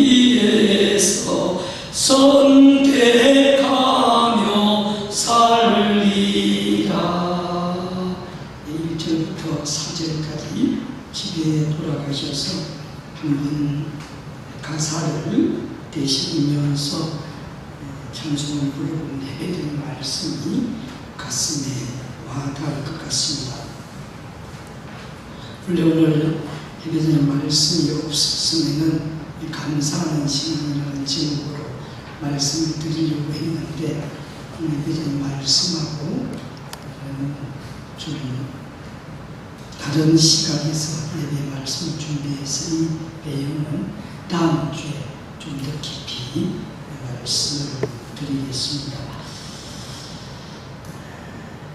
사이에서 선택하며 살리라. 1절부터 4절까지 집에 돌아가셔서 한번 가사를 되시면서 찬송을 부르고 내뱉은 말씀이 가슴에 와닿을 것 같습니다. 원래 오늘 예배자의 말씀이 없었으면 감사하는 시간이라는 제목으로 말씀을 드리려고 했는데 예배자의 말씀하고 좀 다른 시각에서 예배 말씀을 준비해서 이 내용은 다음 주에 좀 더 깊이 말씀을 드리겠습니다.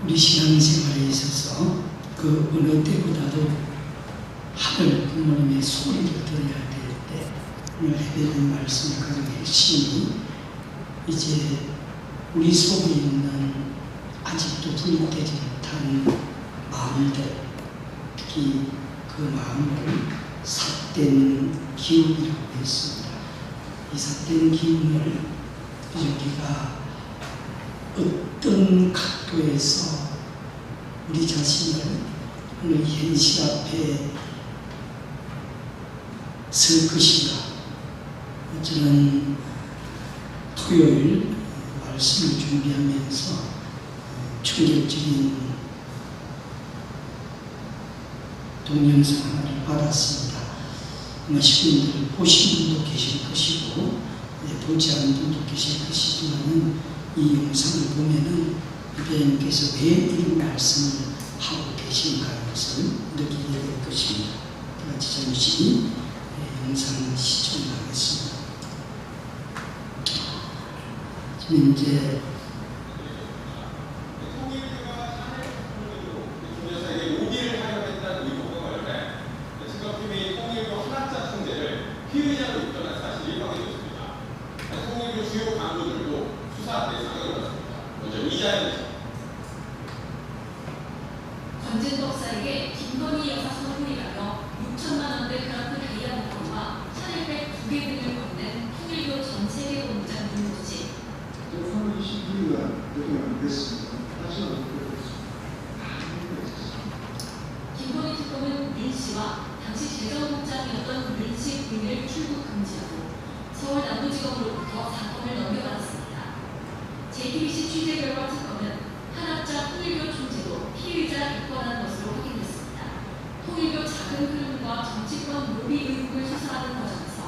우리 신앙생활에 있어서 그 어느 때보다도 하늘 부모님의 소리를 들어야 될 때 오늘 예배드린 말씀의 가장 핵심이 이제 우리 속에 있는 아직도 분리되지 못한 마음들, 특히 그 마음을 삿된 기운이라고 했습니다. 이 삿된 기운을 우리가 어떤 각도에서 우리 자신을 오늘 현실 앞에 설 것인가. 저는 토요일 말씀을 준비하면서 충격적인 동영상 하나를 받았습니다. 아마 시민들 보신 분도 계실 것이고 보지 않은 분도 계실 것이지만은 이 영상을 보면은 대표님께서 왜 이런 말씀을 하고 계신가 것을 느끼게 될 것입니다. 같이 잠시 영상을 시청하겠습니다. 지금 이제 피의자로 입건한 사실이 확인됐습니다. 통일교 주요 간부들도 수사 대상을 올랐습니다. 먼저 이자연입니다. 권진 법사에게 김건희 여사 선물이라며 6천만 원대 그라프 다이아 목걸이와 샤넬백 2개 등을 건넨 통일교 전 세계 본부장 윤모씨. 3월 22일날 여기가 됐습니다. 다시 한번 드려보겠습니다. 김건희 특검은 윤 씨와 당시 재정국장이었던 윤 씨 부인을 출국 금지하고 서울 남부지검으로부터 사건을 넘겨받았습니다. JTBC 취재 결과 특검은 한학자 통일교 총재도 피의자 입건한 것으로 확인됐습니다. 통일교 작은 흐름과 정치권 로비 의혹을 수사하는 과정에서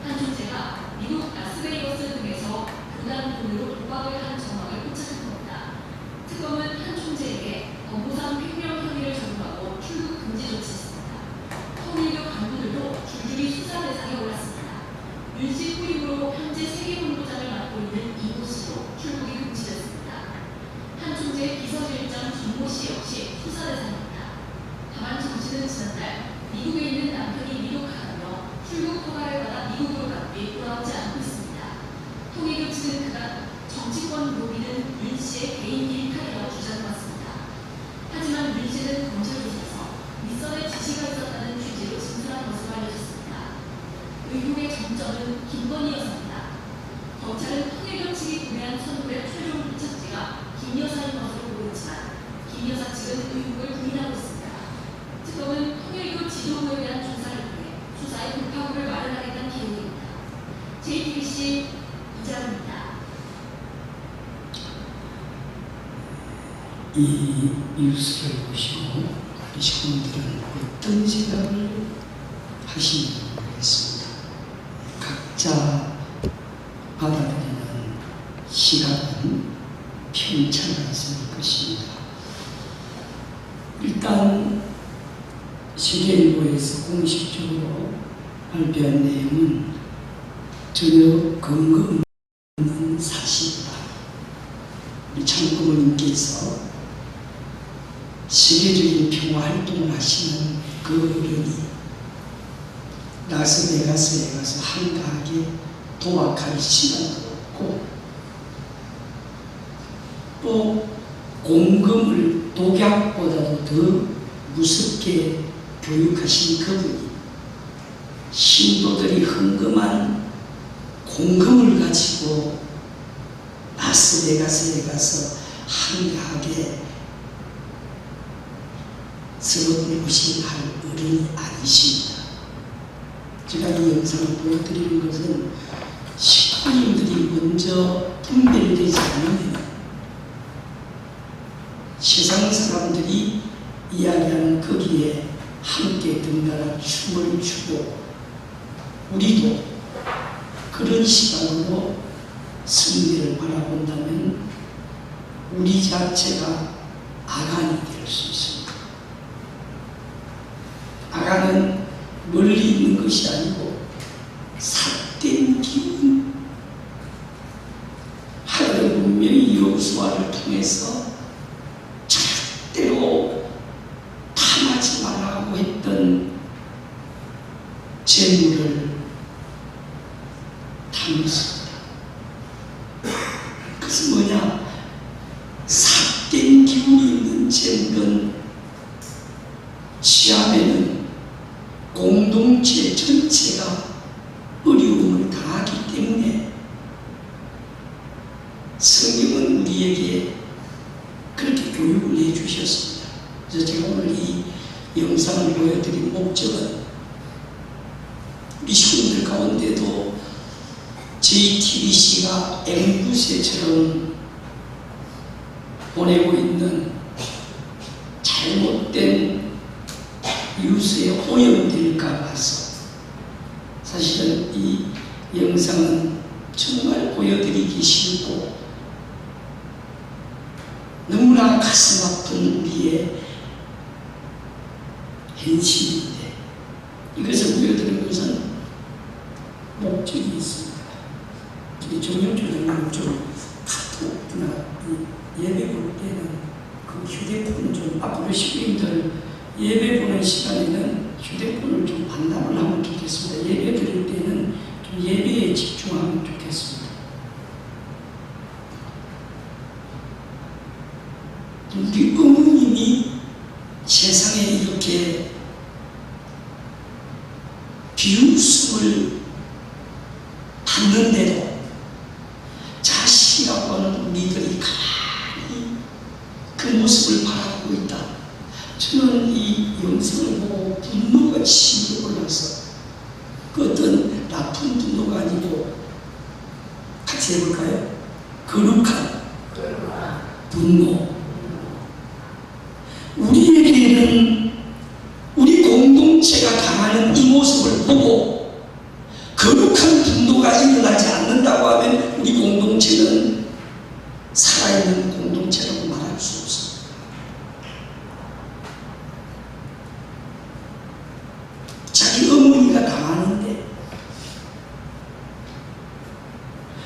한 총재가 미국 라스베이거스 등에서 부당 돈으로 도박을 한 정황을 포착한 겁니다. 특검은 한 총재에게 업무상 횡령 혐의를 적용하고 출국 금지 조치했습니다. 통일교 간부들도 줄줄이 수사 대상에 올랐습니다. 윤 씨 후임으로 현재 세계본부장을 맡고 있는 이모 씨도 출국이 금지됐습니다. 한 총재의 비서실장 정모 씨 역시 수사 대상입니다. 다만 정 씨는 지난달 미국에 있는 남편이 미독하다며 출국 허가를 받아 미국으로 간 뒤 돌아오지 않고 있습니다. 통일교 측은 그간 정치권 로비는 윤 씨의 개인 일탈이라고 주장해왔습니다. 하지만 윤 씨는 검찰 조사에서 윗선의 지시가 있었다는 취지로 진술한 것으로 알려졌습니다. 의혹의 정점은 김건희 여사입니다. 검찰은 통일교 측이 구매한 선물의 최종 도착지가 김 여사인 것으로 보고 있지만 김 여사 측은 의혹을 부인하고 있습니다. 특검은 통일교 지도부에 대한 조사를 통해 수사의 돌파구를 마련하겠다는 계획입니다. JTBC 이장입니다. 이 뉴스를 보시고 우리 시민들은 어떤 생각을 하시는지 모르겠습니다. 각자 받아들이는 시각은 편차가 있을 것입니다. 일단 세계일보에서 공식적으로 발표한 내용은 전혀 근거 없는 사실이다. 우리 창고모님께서 세계적인 평화 활동을 하시는 그 어른이 라스베가스에 가서 한가하게 도박할 시간도 없고 또 공금을 독약보다도 더 무섭게 교육하신 그분이 신도들이 헌금한 공금을 가지고 라스베가스에 가서 한가하게 서로 무신할 어른이 아니십니다. 제가 이 영상을 보여드리는 것은 식구님들이 먼저 분별되지 않으면 세상 사람들이 이야기하는 거기에 함께 등갈아 춤을 추고 우리도 그런 시각으로 승리를 바라본다면 우리 자체가 아간이 될 수 있습니다. 아간은 멀리 있는 것이 아니고 삿된 기운, 하나님 분명히 여호수아를 통해서 절대로 탐하지 말라고 했던 재물을 탐했습니다. 그것은 뭐냐? 삿된 기운이 있는 재물은 시암에는 공동체 전체가 어려움을 다하기 때문에 성경은 우리에게 그렇게 교육을 해주셨습니다. 그래서 제가 오늘 이 영상을 보여드린 목적은 우리 식구들 가운데도 JTBC가 앵무새처럼 보내고 있는 잘못된 유수에 오염될까 봐서 사실은 이 영상은 정말 보여드리기 싫고 너무나 가슴 아픈 우리의 현실인데 이것을 보여드리는 것은 목적이 있습니다. 우리 정영주 장로님 좀 카톡이나 예배 볼 때는 그 휴대폰 좀 앞으로 식구인들 예배 보는 시간에는 휴대폰을 좀 반납을 하면 좋겠습니다. 예배 드릴 때는 좀 예배에 집중하면 좋겠습니다. 우리 어머님이 세상에 이렇게 비웃음을 받는데도 자식이라고 하는 우리들이 가만히 그 모습을 바라보고 있다. 저는 이 영상을 보고 분노가 치밀어 올라서 그 어떤 나쁜 분노가 아니고 같이 해볼까요? 거룩한 분노. 우리에게는 우리 공동체가 당하는 이 모습을 보고 거룩한 분노가 일어나지 않는다고 하면 우리 공동체는 살아있는 공동체라고 말할 수 없습니다. 자기 어머니가 당하는데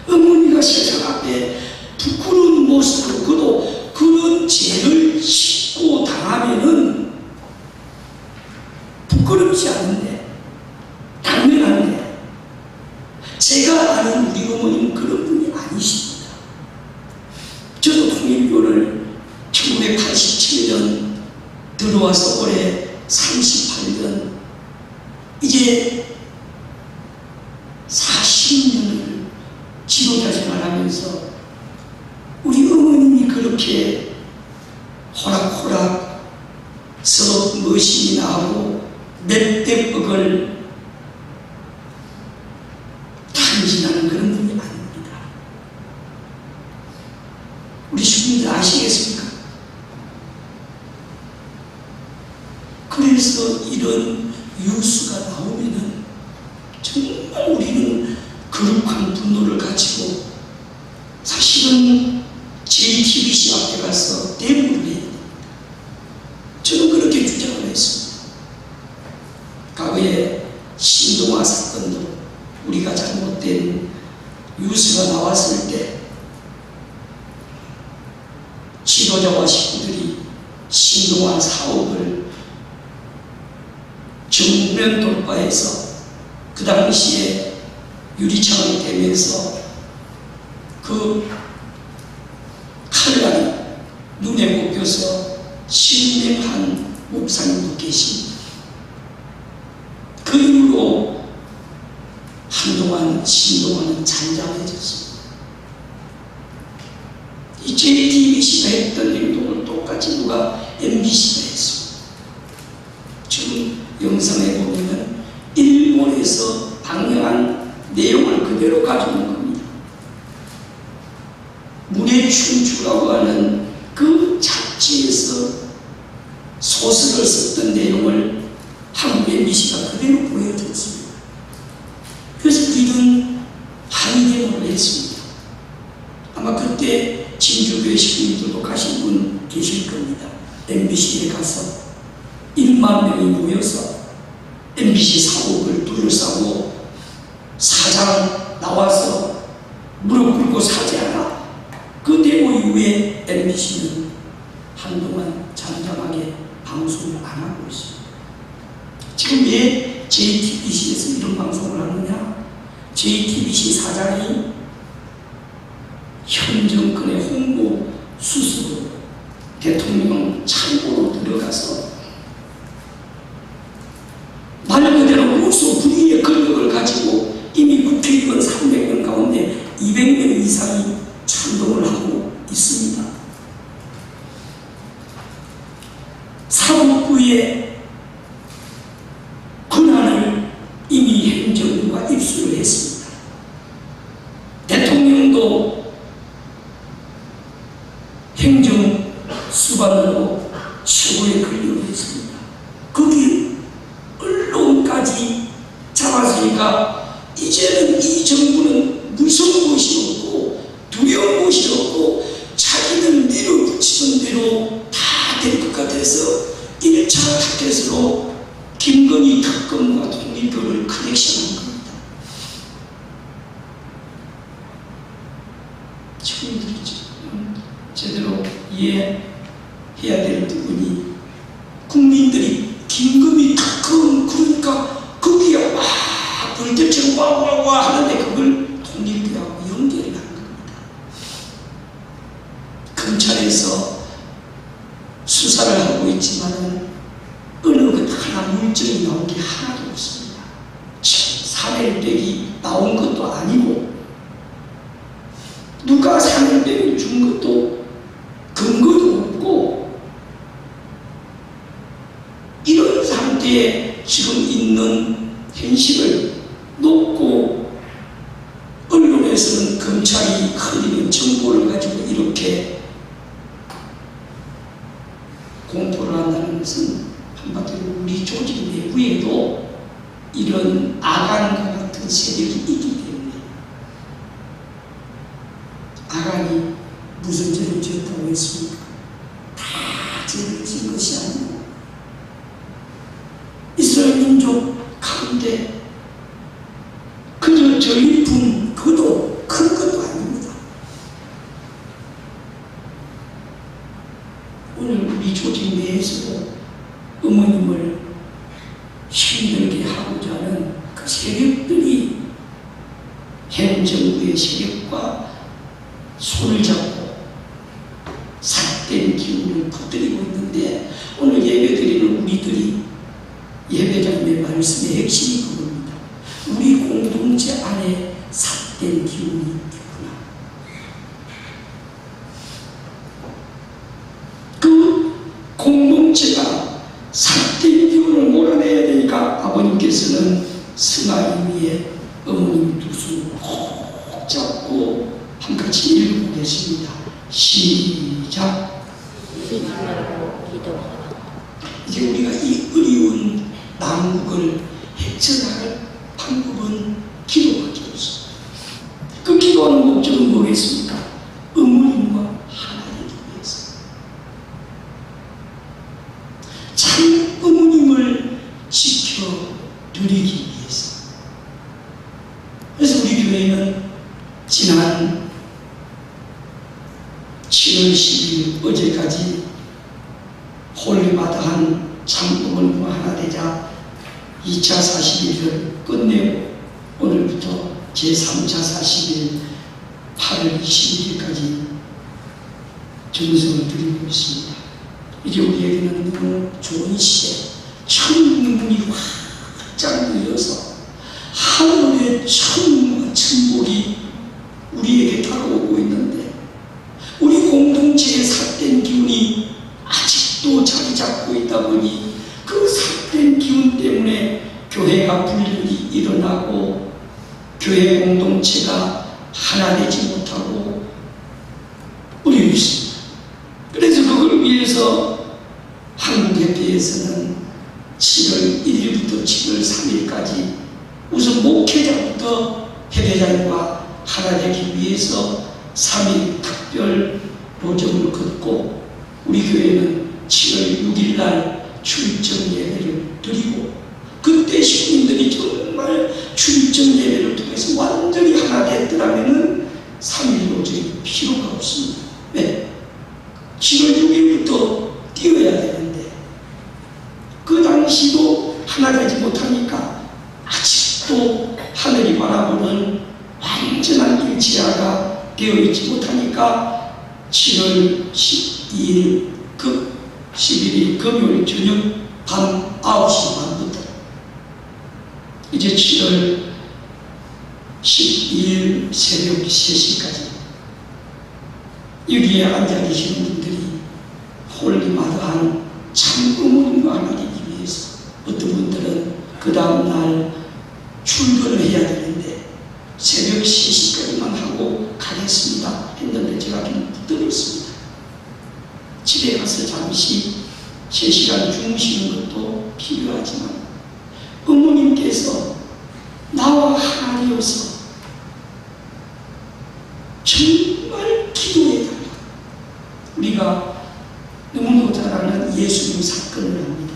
어머니가 세상 앞에 부끄러운 모습으로 그도 그런 죄를 짓고 당하면은 부끄럽지 않은데 당연한데 제가 아는 우리 어머니는 그런 분이 아니십니다. 저도 통일교를 1987년 들어와서 올해 38년 이제 40년을 지도자 생활하면서 우리 어머님이 그렇게 호락호락 서로 머신이나 하고 몇백억을 탐진하는 그런 분이 아닙니다. 우리 주민들 아시겠습니까? 그래서 이런 유수가 나오면은 정말 우리는 거룩한 분노를 가지고 사실은 JTBC 앞에 가서 대부를 해야 됩니다. 저는 그렇게 주장을 했습니다. 과거에 신동아 사건도 우리가 잘못된 유수가 나왔을 때 지도자와 식구들이 신동아 사업을 정면 돌파해서 그 당시에 유리창을 대면서 그 칼날이 눈에 꼽혀서 실명한 목사님도 계십니다. 그 이후로 한동안 신동아는 잠잠해졌습니다. 이 JTBC가 했던 행동을 똑같이 누가 MBC가 했습니다. 지금 영상에 보면 일본에서 방영한 내용을 그대로 가져온 겁니다. 문의 춘추라고 하는 그 잡지에서 소설을 썼던 내용을 한국 MBC가 그대로 보여줬습니다. 그래서 우리는 항의대모를 했습니다. 아마 그때 진주교회 식구님들도 가신 분 계실 겁니다. MBC에 가서 1만 명이 모여서 MBC 사옥을 둘러싸고 사장 나와서 무릎 꿇고 사죄하라. 그 데모 이후에 MBC는 한동안 잠잠하게 방송을 안 하고 있습니다. 지금 왜 JTBC에서 이런 방송을 하느냐? JTBC 사장이 현 정권의 홍보 수수로 대통령 창고로 들어가서 말 그대로 무소 불의의 권력을 가지고 이미 국회의원 300명 가운데 200명 이상이 찬동을 하고 있습니다. 사법부의 권한을 이미 행정부가 입수를 했습니다. 대통령도 행정 수반으로 최고의 권력을 했습니다. 거기 언론까지 잡았으니까 이제는 이 정부는 무서운 것이 없고 두려운 것이 없고 자기들 밀어붙이는 대로 다 될 것 같아서 1차 타켓으로 김건희 특검과 통일교를 커넥션한 겁니다. 청년들이 제대로 이해해야 될 부분이 국민들이 김건희 특검 그러니까 거기에 막 불때처럼 와와와 하는데 그걸 통일교하고 연결을 한 겁니다. 검찰에서 수사를 하고 있지만은 어느 것 하나 물증이 나온 게 하나도 없습니다. 산일백이 나온 것도 아니고 누가 산일백을 준 것도 근거도 없고 이런 상태에 지금 있는 현실을 놓고 언론에서는 검찰이 흘리는 정보를 가지고 이렇게 공포를 한다는 것은 한마디로 우리 조직 내부에도 이런 아간과 같은 세력이 있기 때문에 아간이 무슨 죄를 지었다고 했습니까? 다 죄를 지은 것이 아니고 이스라엘 민족 가운데 그저 저일품 그도 큰 것도 아닙니다. 오늘 우리 조직 내에서도 어머님을 힘들게 하고자 하는 그 세력들이 현 정부의 세력과 손을 잡고 삿된 기운을 퍼뜨리고 있는데 오늘 예배드리는 우리들이 예배자님의 말씀의 핵심이 그겁니다. 우리 공동체 안에 삿된 기운이 있구나. 그 공동체가 삿된 기운을 몰아내야 되니까 아버님께서는 승하이 위에 어머님 두 손을 꼭 잡고 한같이 읽고 계십니다. 시작. 이제 우리가 이 어려운 난국을 해결할 방법은 기도밖에 없습니다. 그 기도하는 목적은 뭐겠습니까? 어머님과 하나 되기 위해서. 참 어머님을 지켜드리기 위해서. 그래서 우리 교회는 지난 7월 10일 어제까지 홀리마다한 참어머님과 하나 되자 2차 40일을 끝내고 오늘부터 제3차 40일 8월 21일까지 정성을 드리고 있습니다. 이제 우리에게는 너무 좋은 시대, 천문이 확장 열려서 하늘의 천문과 천복이 우리에게 다가오고 있는데 우리 공동체의 삿된 기운이 아직도 자리 잡고 있다 보니 그 삿된 기운 때문에 교회가 분열이 일어나고 교회 공동체가 하나 되지 못하고 우리 있습니다. 그래서 그걸 위해서 한국협회에서는 7월 1일부터 7월 3일까지 우선 목회자부터 협회장과 하나 되기 위해서 3일 특별 로정을 걷고 우리 교회는 7월 6일 날 출정 예배를 드리고 그때 시민들이 정말 출정 예배를 통해서 완전히 하나 됐더라면 3일 로정이 필요가 없습니다. 왜? 7월 6일부터 뛰어야 되는데 그 당시도 하나 되지 못하니까 아직도 하늘이 바라보는 완전한 일치화가 되어있지 못하니까 7월 12일 11일 금요일 저녁 밤 9시 반부터 이제 7월 12일 새벽 3시까지 여기에 앉아 계시는 분들이 홀리마다한 참 어머님과 하나 되기 위해서 어떤 분들은 그 다음날 출근을 해야 되는데 새벽 3시까지만 하고 가겠습니다 했는데 제가 좀 붙들었습니다. 집에 가서 잠시 3시간 주무시는 것도 필요하지만 어머님께서 나와 하나 되어서 정말 기도해달라. 우리가 너무도 잘 아는 예수님 사건을 합니다.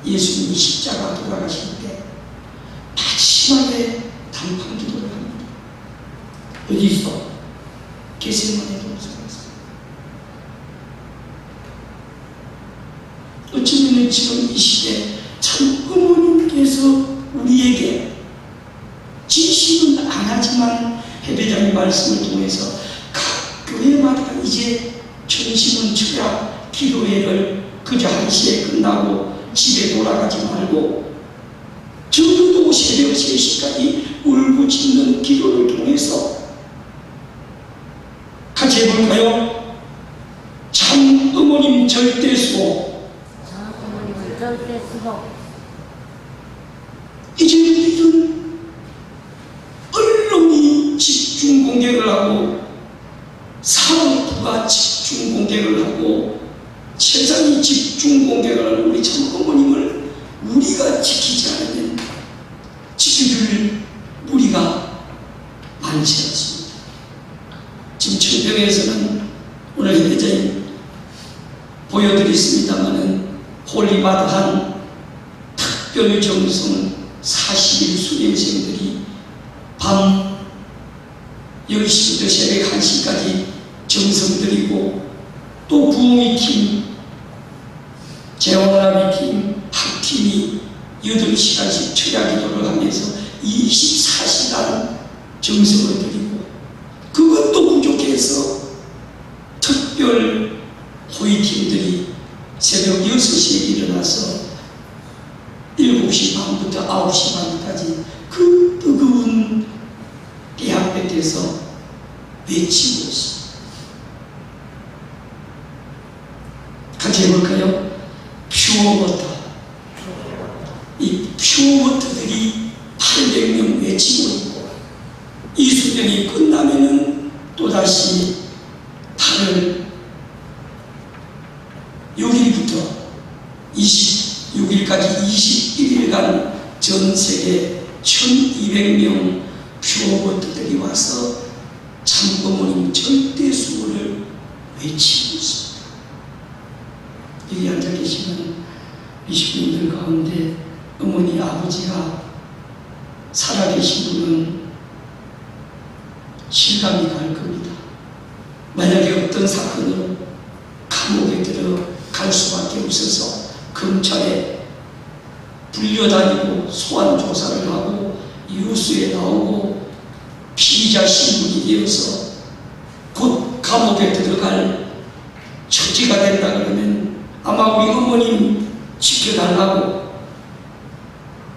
예수님이 십자가 돌아가실 때 마지막에 단판 기도를 합니다. 어디서? 겟세마네 동산에서. 어쩌면 지금 이 시대 참 어머님께서 우리에게 지시는 안 하지만 해배장의 말씀을 통해서 각 교회마다 이제 전심은 철야 기도회를 그저 1시에 끝나고 집에 돌아가지 말고 적어도 새벽 3시까지 울부짖는 기도를 통해서 같이 해볼까요? 참 어머님 절대수호. 이제 우리는 언론이 집중 공격을 하고 사업부가 집중 공격을 하고 세상이 집중 공격을 하는 우리 참 어머님을 우리가 지키지 않으면 지켜줄 우리가 많지 않습니다. 지금 청평에서는 오늘 현재 보여드렸습니다마는 홀리마드한 특별 정성 40일 수련생들이 밤 10시부터 새벽 1시까지 정성 들이고 또 부흥이 팀, 재원나비 팀, 학팀이 8시간씩 철야 기도를 하면서 24시간 정성을 들이고 그것도 부족해서 특별 호위팀들이 새벽 6시에 일어나서 7시 반부터 9시 반까지 그 뜨거운 대학볕에서 외치고 있습니다. 같이 해볼까요? 퓨어워터. 이 퓨어워터들이 800명 외치고 있고 이 수련이 끝나면은 또다시 8월 6일부터 26일까지 21일간 전 세계 1200명 퓨어워터들이 와서 참 어머님 절대 수호를 외치고 있습니다. 여기 앉아 계시는 비식분들 가운데 어머니 아버지가 살아계신 분은 실감이 갈 겁니다. 만약에 어떤 사건으로 감옥에 들어갈 수밖에 없어서 검찰에 불려다니고 소환조사를 하고 유수에 나오고 피의자 신분이 되어서 곧 감옥에 들어갈 처지가 된다 그러면 아마 우리 어머님 지켜달라고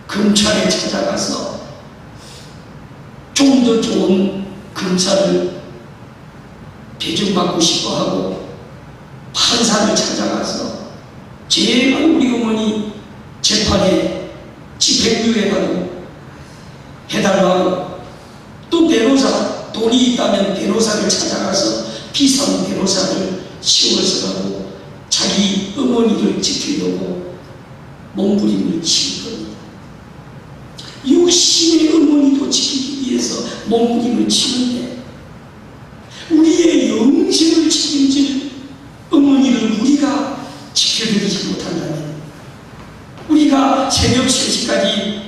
검찰에 찾아가서 좀 더 좋은 검사를 배정받고 싶어하고 판사를 찾아가서 제발 우리 어머니 재판에 집행유예라도 해달라고 또 변호사 돈이 있다면 변호사를 찾아가서 비싼 변호사를 세워서라도 자기 어머니를 지키려고 몸부림을 칠 겁니다. 육신의 어머니도 지키기 위해서 몸부림을 치는데 우리의 영생을 책임질 어머니를 우리가 지켜드리지 못한다면 우리가 새벽 3시까지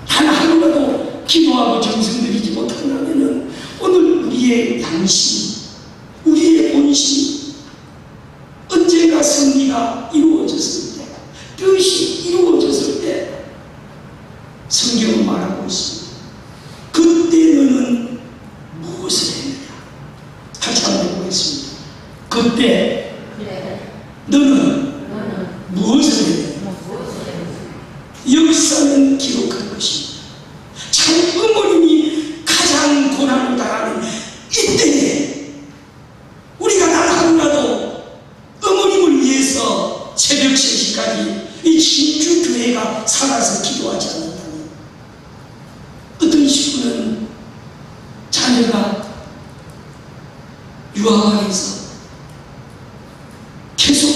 단 하루라도 기도하고 정성 들이지 못한다면 오늘 우리의 양심, 우리의 본심 언제가 승리가 이루어졌을 때 뜻이 이루어졌을 때 성경은 말하고 있습니다. 그때 너는 무엇을 했느냐? 같이 한번 해보겠습니다. 그때 너는 무엇을 했느냐? 역사는 기록할 것입니다. 참 어머님이 가장 고난을 당하는 이때에 우리가 단 하루라도 어머님을 위해서 새벽 3시까지 이 진주교회가 살아서 기도하지 않는다면 어떤 식구는 자녀가 유학에서 계속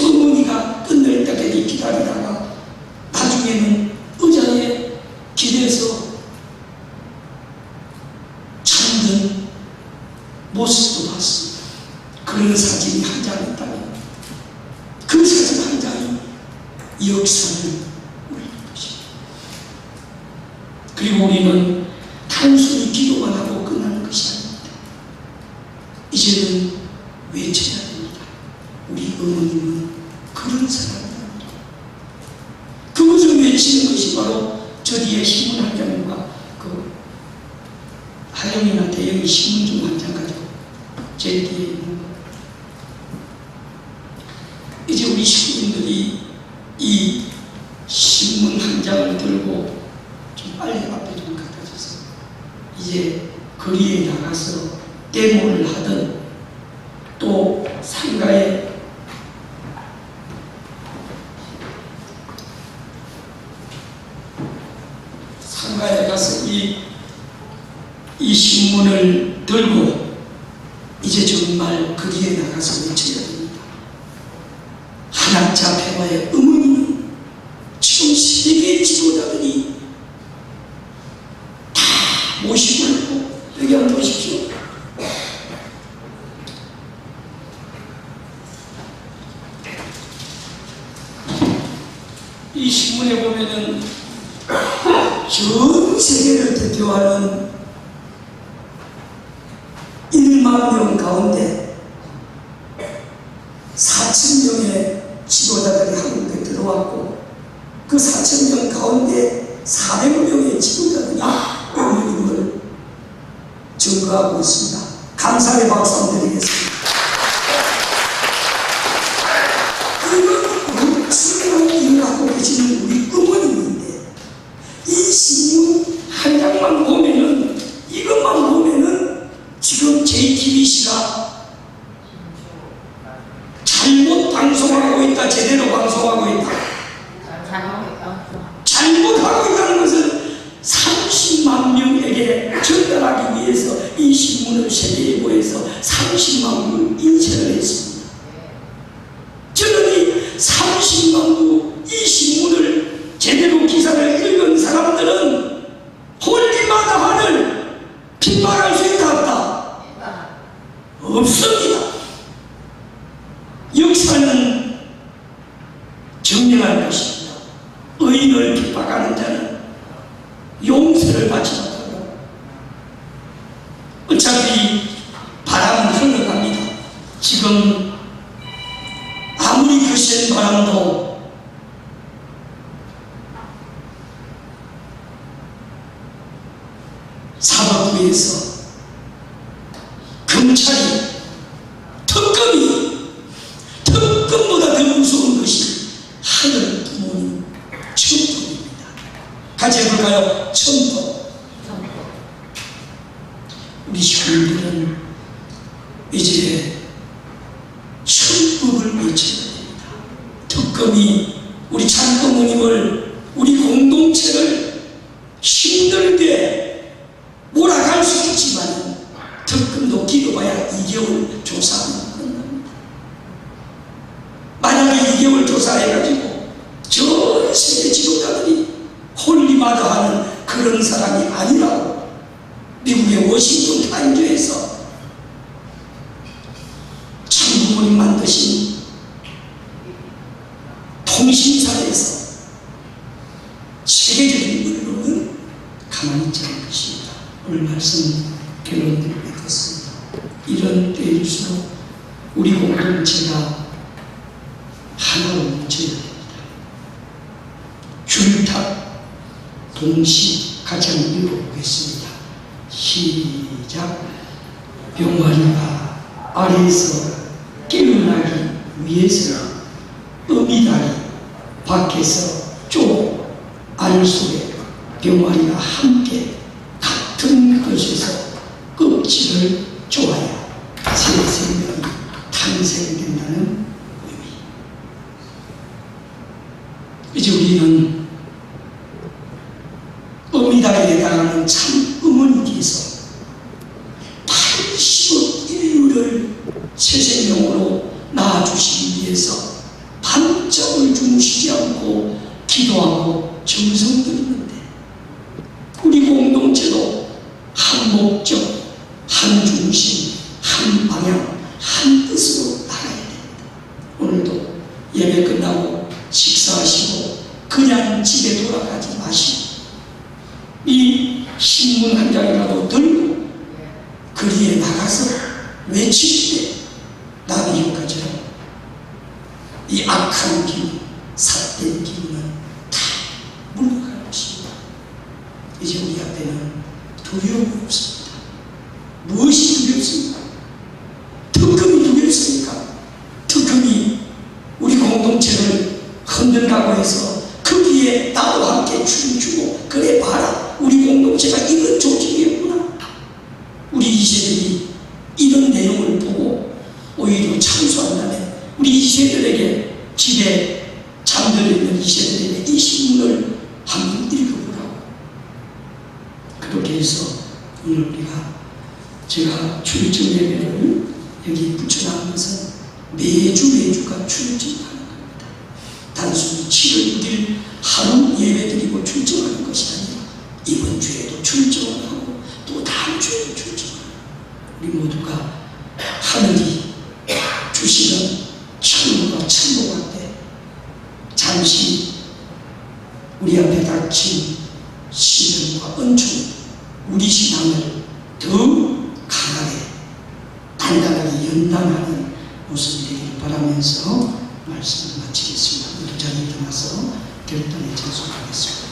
역사를 올릴 것입니다. 그리고 우리는 단순히 기도만 하고 끝나는 것이 아닙니다. 이제는 외쳐야 됩니다. 우리 어머님은 그런 사람이다. 그것을 외치는 것이 바로 저 뒤에 신문 한 장과 그 하영이나 대영이 신문 좀 한 장 가지고 제 뒤에 있는 거. 이제 우리 시민들이 이 신문 한 장을 들고 좀 빨리 앞에 좀 갖다 주세요. 이제 거리에 나가서 데모를 하든 또 상가에 가서 이 신문을 들고 이제 정말 거리에 나가서 외쳐야 됩니다. 한학자 폐마의 어머니는 지금 세계 지도자들이 다 모시고 있고 여기 한번 보십시오. 이 신문에 보면은 전 세계를 대표하는 1만 명 가운데 4,000명의 지도자들이 한국에 들어왔고 그 4,000명 가운데 400명의 지도자들이 어머님을 증거하고 있습니다. 감사의 박수 한번 드리겠습니다. 이건 엄청난 일을 하고 계시는 우리 어머님인데 이 신문 한 장만 보면은 이것만 보면은 지금 JTBC가 잘못 방송하고 있다, 제대로 방송하고 있다. 잘못하고 있다는 것을 30만 명에게 전달하기 위해서 이 신문을 세계일보에서 30만 부 인쇄를 했습니다. 저는 이 30만 부 이 신문을 제대로 기사를 읽은 사람들은 홀리마다 하늘 빗말할 수 있다 없다? 없습니다. 역사는 정령할 것입니다. 의인을 핍박하는 자는 용서를 받지 못하고 어차피 바람은 흘러갑니다. 지금 아무리 거센 바람도 사법부에서 검찰이 특검보다 더 무서운 것이 하늘 부모님 첨법입니다. 같이 해볼까요? 첨법. 우리 시민들은 이제 첨법을 외쳐야 됩니다. 특검이 우리 참부모님을 우리 공동체를 힘들게 몰아갈 수 있지만 특검도 기도봐야 2개월 조사하면 끝납니다. 만약에 2개월 조사해가지고 전 세계 지도자들이 홀리마다 하는 그런 사람이 아니라고 미국의 워싱턴 타임즈에서 참부모님 만드신 통신사에서 세계적인 언론은 가만히 있지 않을 것입니다. 오늘 말씀 결론을 맺었습니다. 이런 때일수록 우리 공동체가 하나로 뭉쳐야 됩니다. 줄탁 동시 같이 한번 읽어보겠습니다. 시작. 병아리가 아래에서 깨어나기 위해서 어미다리 밖에서 쪼 알 속에 병아리가 함께 같은 것에서 껍질을 쪼아야 새 생명이 탄생된다는 의미. 이제 우리는 어미다리에 해당하는 참 어머니께서 80억 인류를 새 생명으로 낳아주시기 위해서 밤잠을 주무시지 않고 기도하고 정성 들이는데 우리 공동체도 한 목적, 한 중심, 한 방향, 한 뜻으로 나가야 됩니다. 오늘도 예배 끝나고 식사하시고 그냥 집에 돌아가지 마시고 이 신문 한 장이라도 들고 거리에 나가서 외칠 때 나비 효과처럼 이 악한 기운, 삿된 기운은 다 물러갈 것입니다. 이제 우리 앞에는 두려움이 없습니다. 무엇이 두렵습니까? 특검이 두렵습니까? 특검이 우리 공동체를 흔든다고 해서 거기에 나도 함께 춤추고 그래 봐라, 우리 공동체가 이런 조직이었구나. 우리 이세들이 이런 내용을 보고 오히려 참소한다면 우리 이세들에게, 집에 잠들어 있는 이세들에게 이 신문을 한번 읽어보라고. 그렇게 해서 오늘 우리가, 제가 출정 예배를 여기 붙여놓은 것은 매주가 출정하는 겁니다. 단순히 7월 6일 하루 예배드리고 출정하는 것이 아니라 이번 주에도 출정을 하고 또 다음 주에도 출정하고, 우리 모두가 하늘이 주시는 천국과 천국할 때 잠시 우리 앞에 닥친 시련과 은총, 우리 신앙을 더 강하게 단단하게 연단하는 모습이 되기를 바라면서 말씀을 마치겠습니다. 모두 자리에 일어나서 결단에 전송하겠습니다.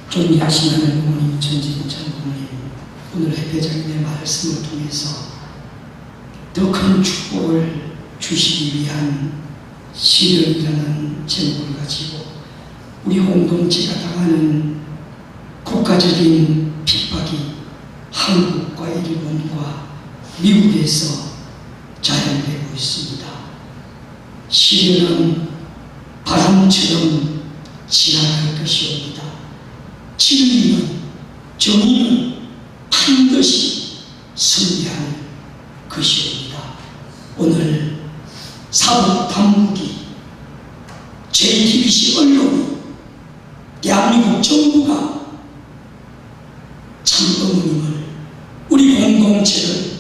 존귀하신 하나님 부모님, 전지전찬 부모님, 오늘 회장님의 말씀을 통해서 더 큰 축복을 주시기 위한 시련이라는 제목을 가지고 우리 공동체가 당하는 국가적인 핍박이 한국과 일본과 미국에서 자행되고 있습니다. 시련은 바람처럼 지나갈 것이옵니다. 진리는, 정의는 반드시 승리할 것이옵니다. 오늘 사법당국이, JTBC 언론이, 대한민국 정부가 참 어머님을, 우리 공동체를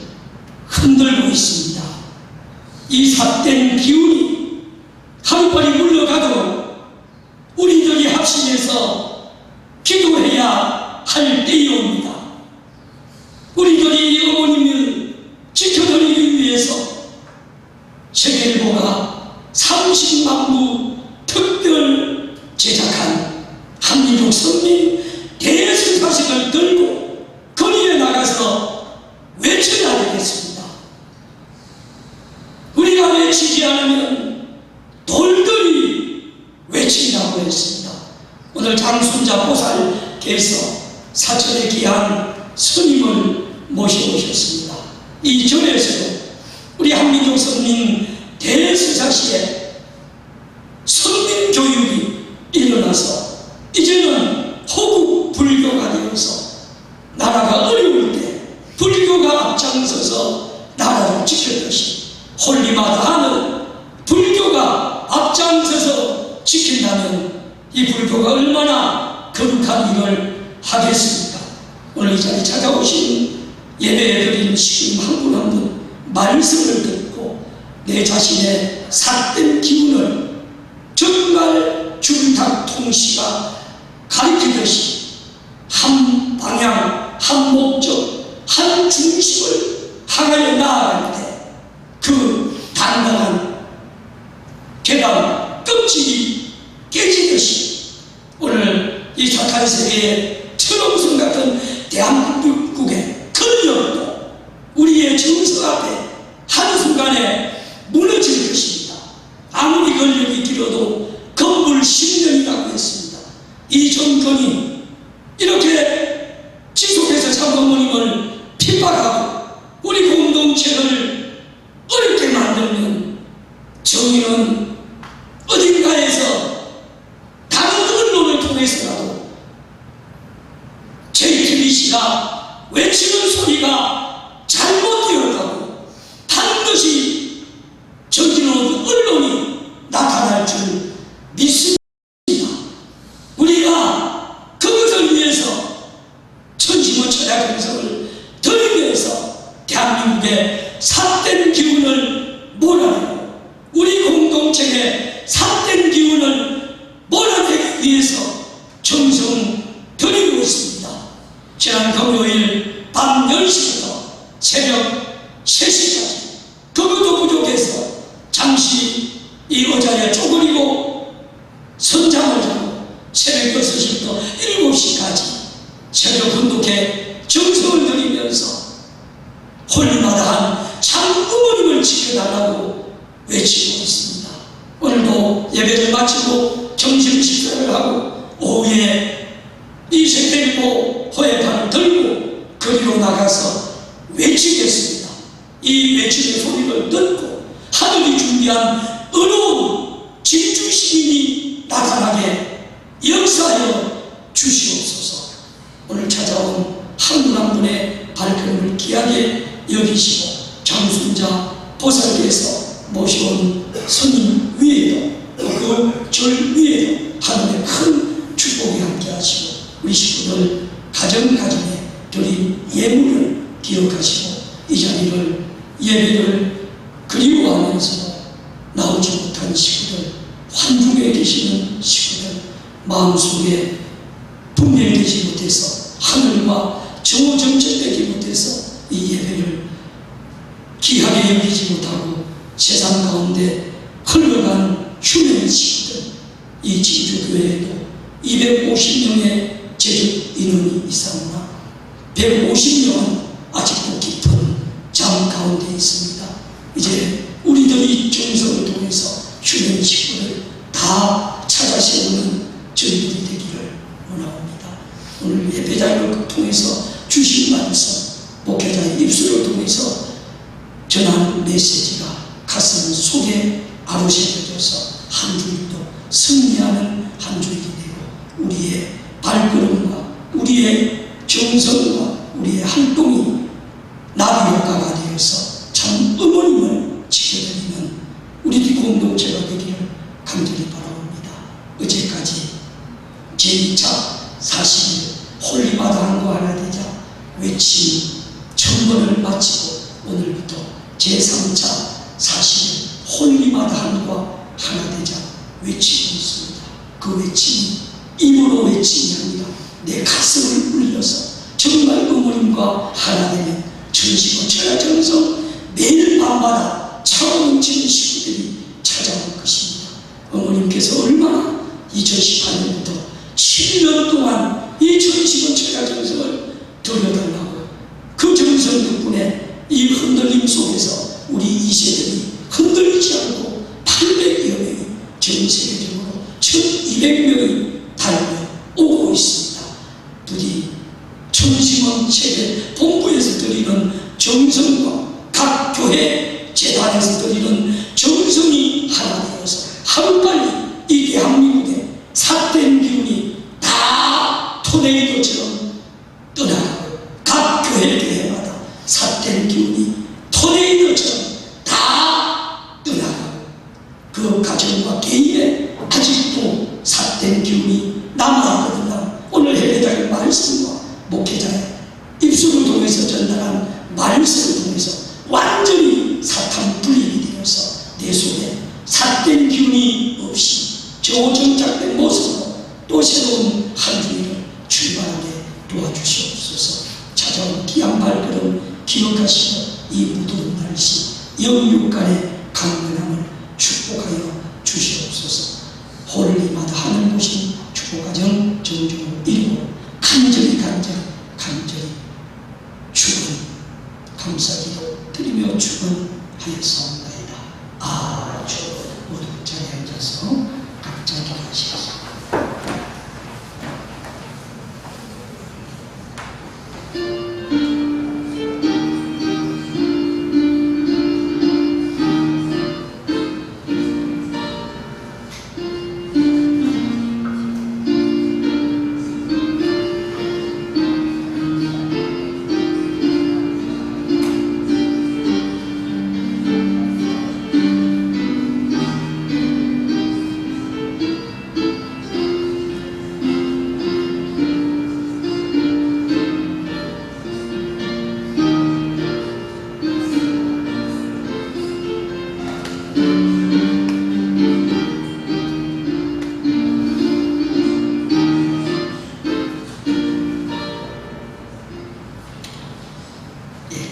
흔들고 있습니다. 이 삿된 기운이 하루빨리 물러가도록 우리들이 합심해서 기도해야 할 때이옵니다. 우리들이 어머님을 지켜드리기 위해서 세계일보가 30만 부 특별 제작한 한민족 선민 대승사식을 들고 거리에 나가서 외쳐야 되겠습니다. 우리가 외치지 않으면 돌들이 외친다고 했습니다. 오늘 장순자 보살께서 사천에 귀한 스님을 모셔오셨습니다. 이 절에서도 우리 한민족 선민 대승사시에 선민 교육이 일어나서 이제는 호국 불교가 되어서 나라가 어려울 때 불교가 앞장서서 나라를 지켰듯이 홀리마다 하는 불교가 앞장서서 지킨다면 이 불교가 얼마나 거룩한 일을 하겠습니까? 오늘 이 자리에 찾아오신 예배에 드린 시민 한 분 한 분 말씀을 듣고 내 자신의 삿된 기운을 정말 줄탁 통시가 가리키듯이 한 방향, 한 목적, 한 중심을 향하여 나아갈 때 그 단단한 계단 껍질이 깨지듯이 오늘 이 착한 세계의 철옹성 같은 대한민국의 권력도 우리의 정서 앞에 한순간에 무너질 것입니다. 아무리 권력이 길어도 건불 10년이라고 했습니다. 이 정권이 이렇게 지속해서 장로님을 핍박하고 우리 공동체를 어렵게 만들면 정의는 어딘가에서 다른 언론을 통해서라도 JTBC가 외치는 소리가 잘못되었다고 반드시 저지른 언론이 나타날 줄 믿습니다. 우리가 그것을 위해서 천심어천야 경성을 드리면서 대한민국의 삿된 기운을 몰아내고 우리 공동체의 삿된 기운을 몰아내기 위해서 정성 드리고 있습니다. 지난 금요일 밤 10시부터 새벽 3시까지 그것도 부족해서 잠시 이 의자에 쪼그리고 선장을 잡고 새벽 6시부터 7시까지 새벽 분독에 정성을 들이면서 홀리마다한 참 어머님을 지켜달라고 외치고 있습니다. 오늘도 예배를 마치고 점심 식사를 하고 오후에 이 세계일보 호해판을 들고 거리로 나가서 외치겠습니다. 이 외치는 소리를 듣고 하늘이 준비한 어려운 진주시민이 나타나게 역사하여 주시옵소서. 오늘 찾아온 한 분 한 분의 발걸음을 귀하게 여기시고 장순자 보살께서 모셔온 스님 위에도 또 그 절 위에도 하늘의 큰 축복이 함께 하시고 우리 식구들 가정가정에 드린 예물을 기억하시고 이 자리를 예배를 그리워하면서 나오지 못한 식구들, 환중에 계시는 식구들 마음속에 분별되지 못해서 하늘과 정오정체되지 못해서 이 예배를 귀하게 여기지 못하고 세상 가운데 흘러간 휴면 식구들, 이 진주교회에도 250명의 제적 인원이 있사오나 150명은 아직도 깊은 잠 가운데 있습니다. 이제 우리들이 정성을 통해서 주된 식구를 다 찾아 세우는 저희들이 되기를 원합니다. 오늘 예배자를 통해서 주신 말씀, 목회자의 입술을 통해서 전하는 메시지가 가슴 속에 아로새겨져서 한 주일도 승리하는 한 주일이 되고 우리의 발걸음과 우리의 정성과 우리의 활동이 나비 효과가 되어서 참 어머님을 지켜드리는 우리들 공동체가 되기를 간절히 바라봅니다. 어제까지 제2차 40일 홀리마다한과 하나 되자 외침 천번을 마치고 오늘부터 제3차 40일 홀리마다한과 하나 되자 외치고 있습니다. 그 외침이 입으로 외침이 아니라 내 가슴을 울려서 정말 어머님과 하나 되면 전시고 천하정성 매일 밤마다 차넘치는 식구들이 찾아올 것입니다. 어머님께서 얼마나 2018년부터 7년 동안 이 전시고 천하정성을 돌려달라고 그 정성 덕분에 이 흔들림 속에서 우리 2세들이 흔들리지 않고 800여 명이 전 세계적으로 1200명이 달려오고 있습니다. 부디 천심원 체계 본부에서 드리는 정성과 각 교회 재단에서 드리는 정성이 하나 되어서 하루빨리 이 대한민국의 삿된 기운이 다 토네이도처럼 떠나가고 각 교회마다 삿된 기운이 토네이도처럼 다 떠나가고 그 가정과 개인의 아직도 삿된 기운이 남아있거든요. 오늘 예배자의 말씀과 목회자의 입술을 통해서 전달한 말씀을 통해서 완전히 사탄 분리이 되어서 내 속에 삿된 기운이 없이 저정착된 모습으로 또 새로운 한 주일을 출발하게 도와주시옵소서. 찾아온 귀한 발걸음 기억하시고 이 무더운 날씨 영육간의 강건함을 축복하여 주시옵소서. 홀리마다 하늘 보신 축복가정 정중으로 이루고 간절히 축원 감사기도 드리며 축원하였사옵나이다. 아주 모두 자리에 앉아서 각자 기도하시겠습니다.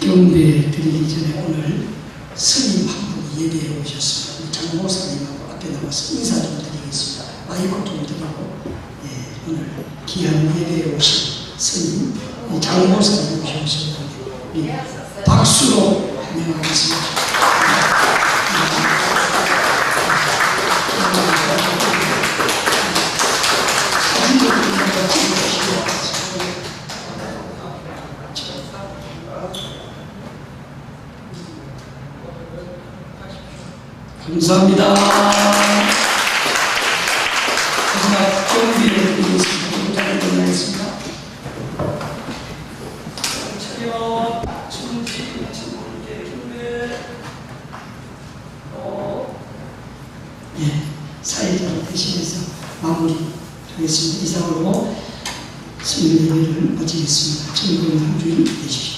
경배 드리기 전에 오늘 스님 한 분이 예배해 오셨습니다. 우리 장 목사님하고 앞에 나와서 인사 좀 드리겠습니다. 마이크 좀 드리고 오늘 귀한 예배해 오신 스님 장 목사님 오셨습니다. 박수로 환영하겠습니다. 감사합니다. 마지막 경비를 드리겠습니다. 동작을 전하겠습니다. 차렷, 정지, 정계, 경배. 사회자를 대신해서 마무리하겠습니다. 이상으로 성령 예배를 마치겠습니다. 즐거운 한 주일 되십시오.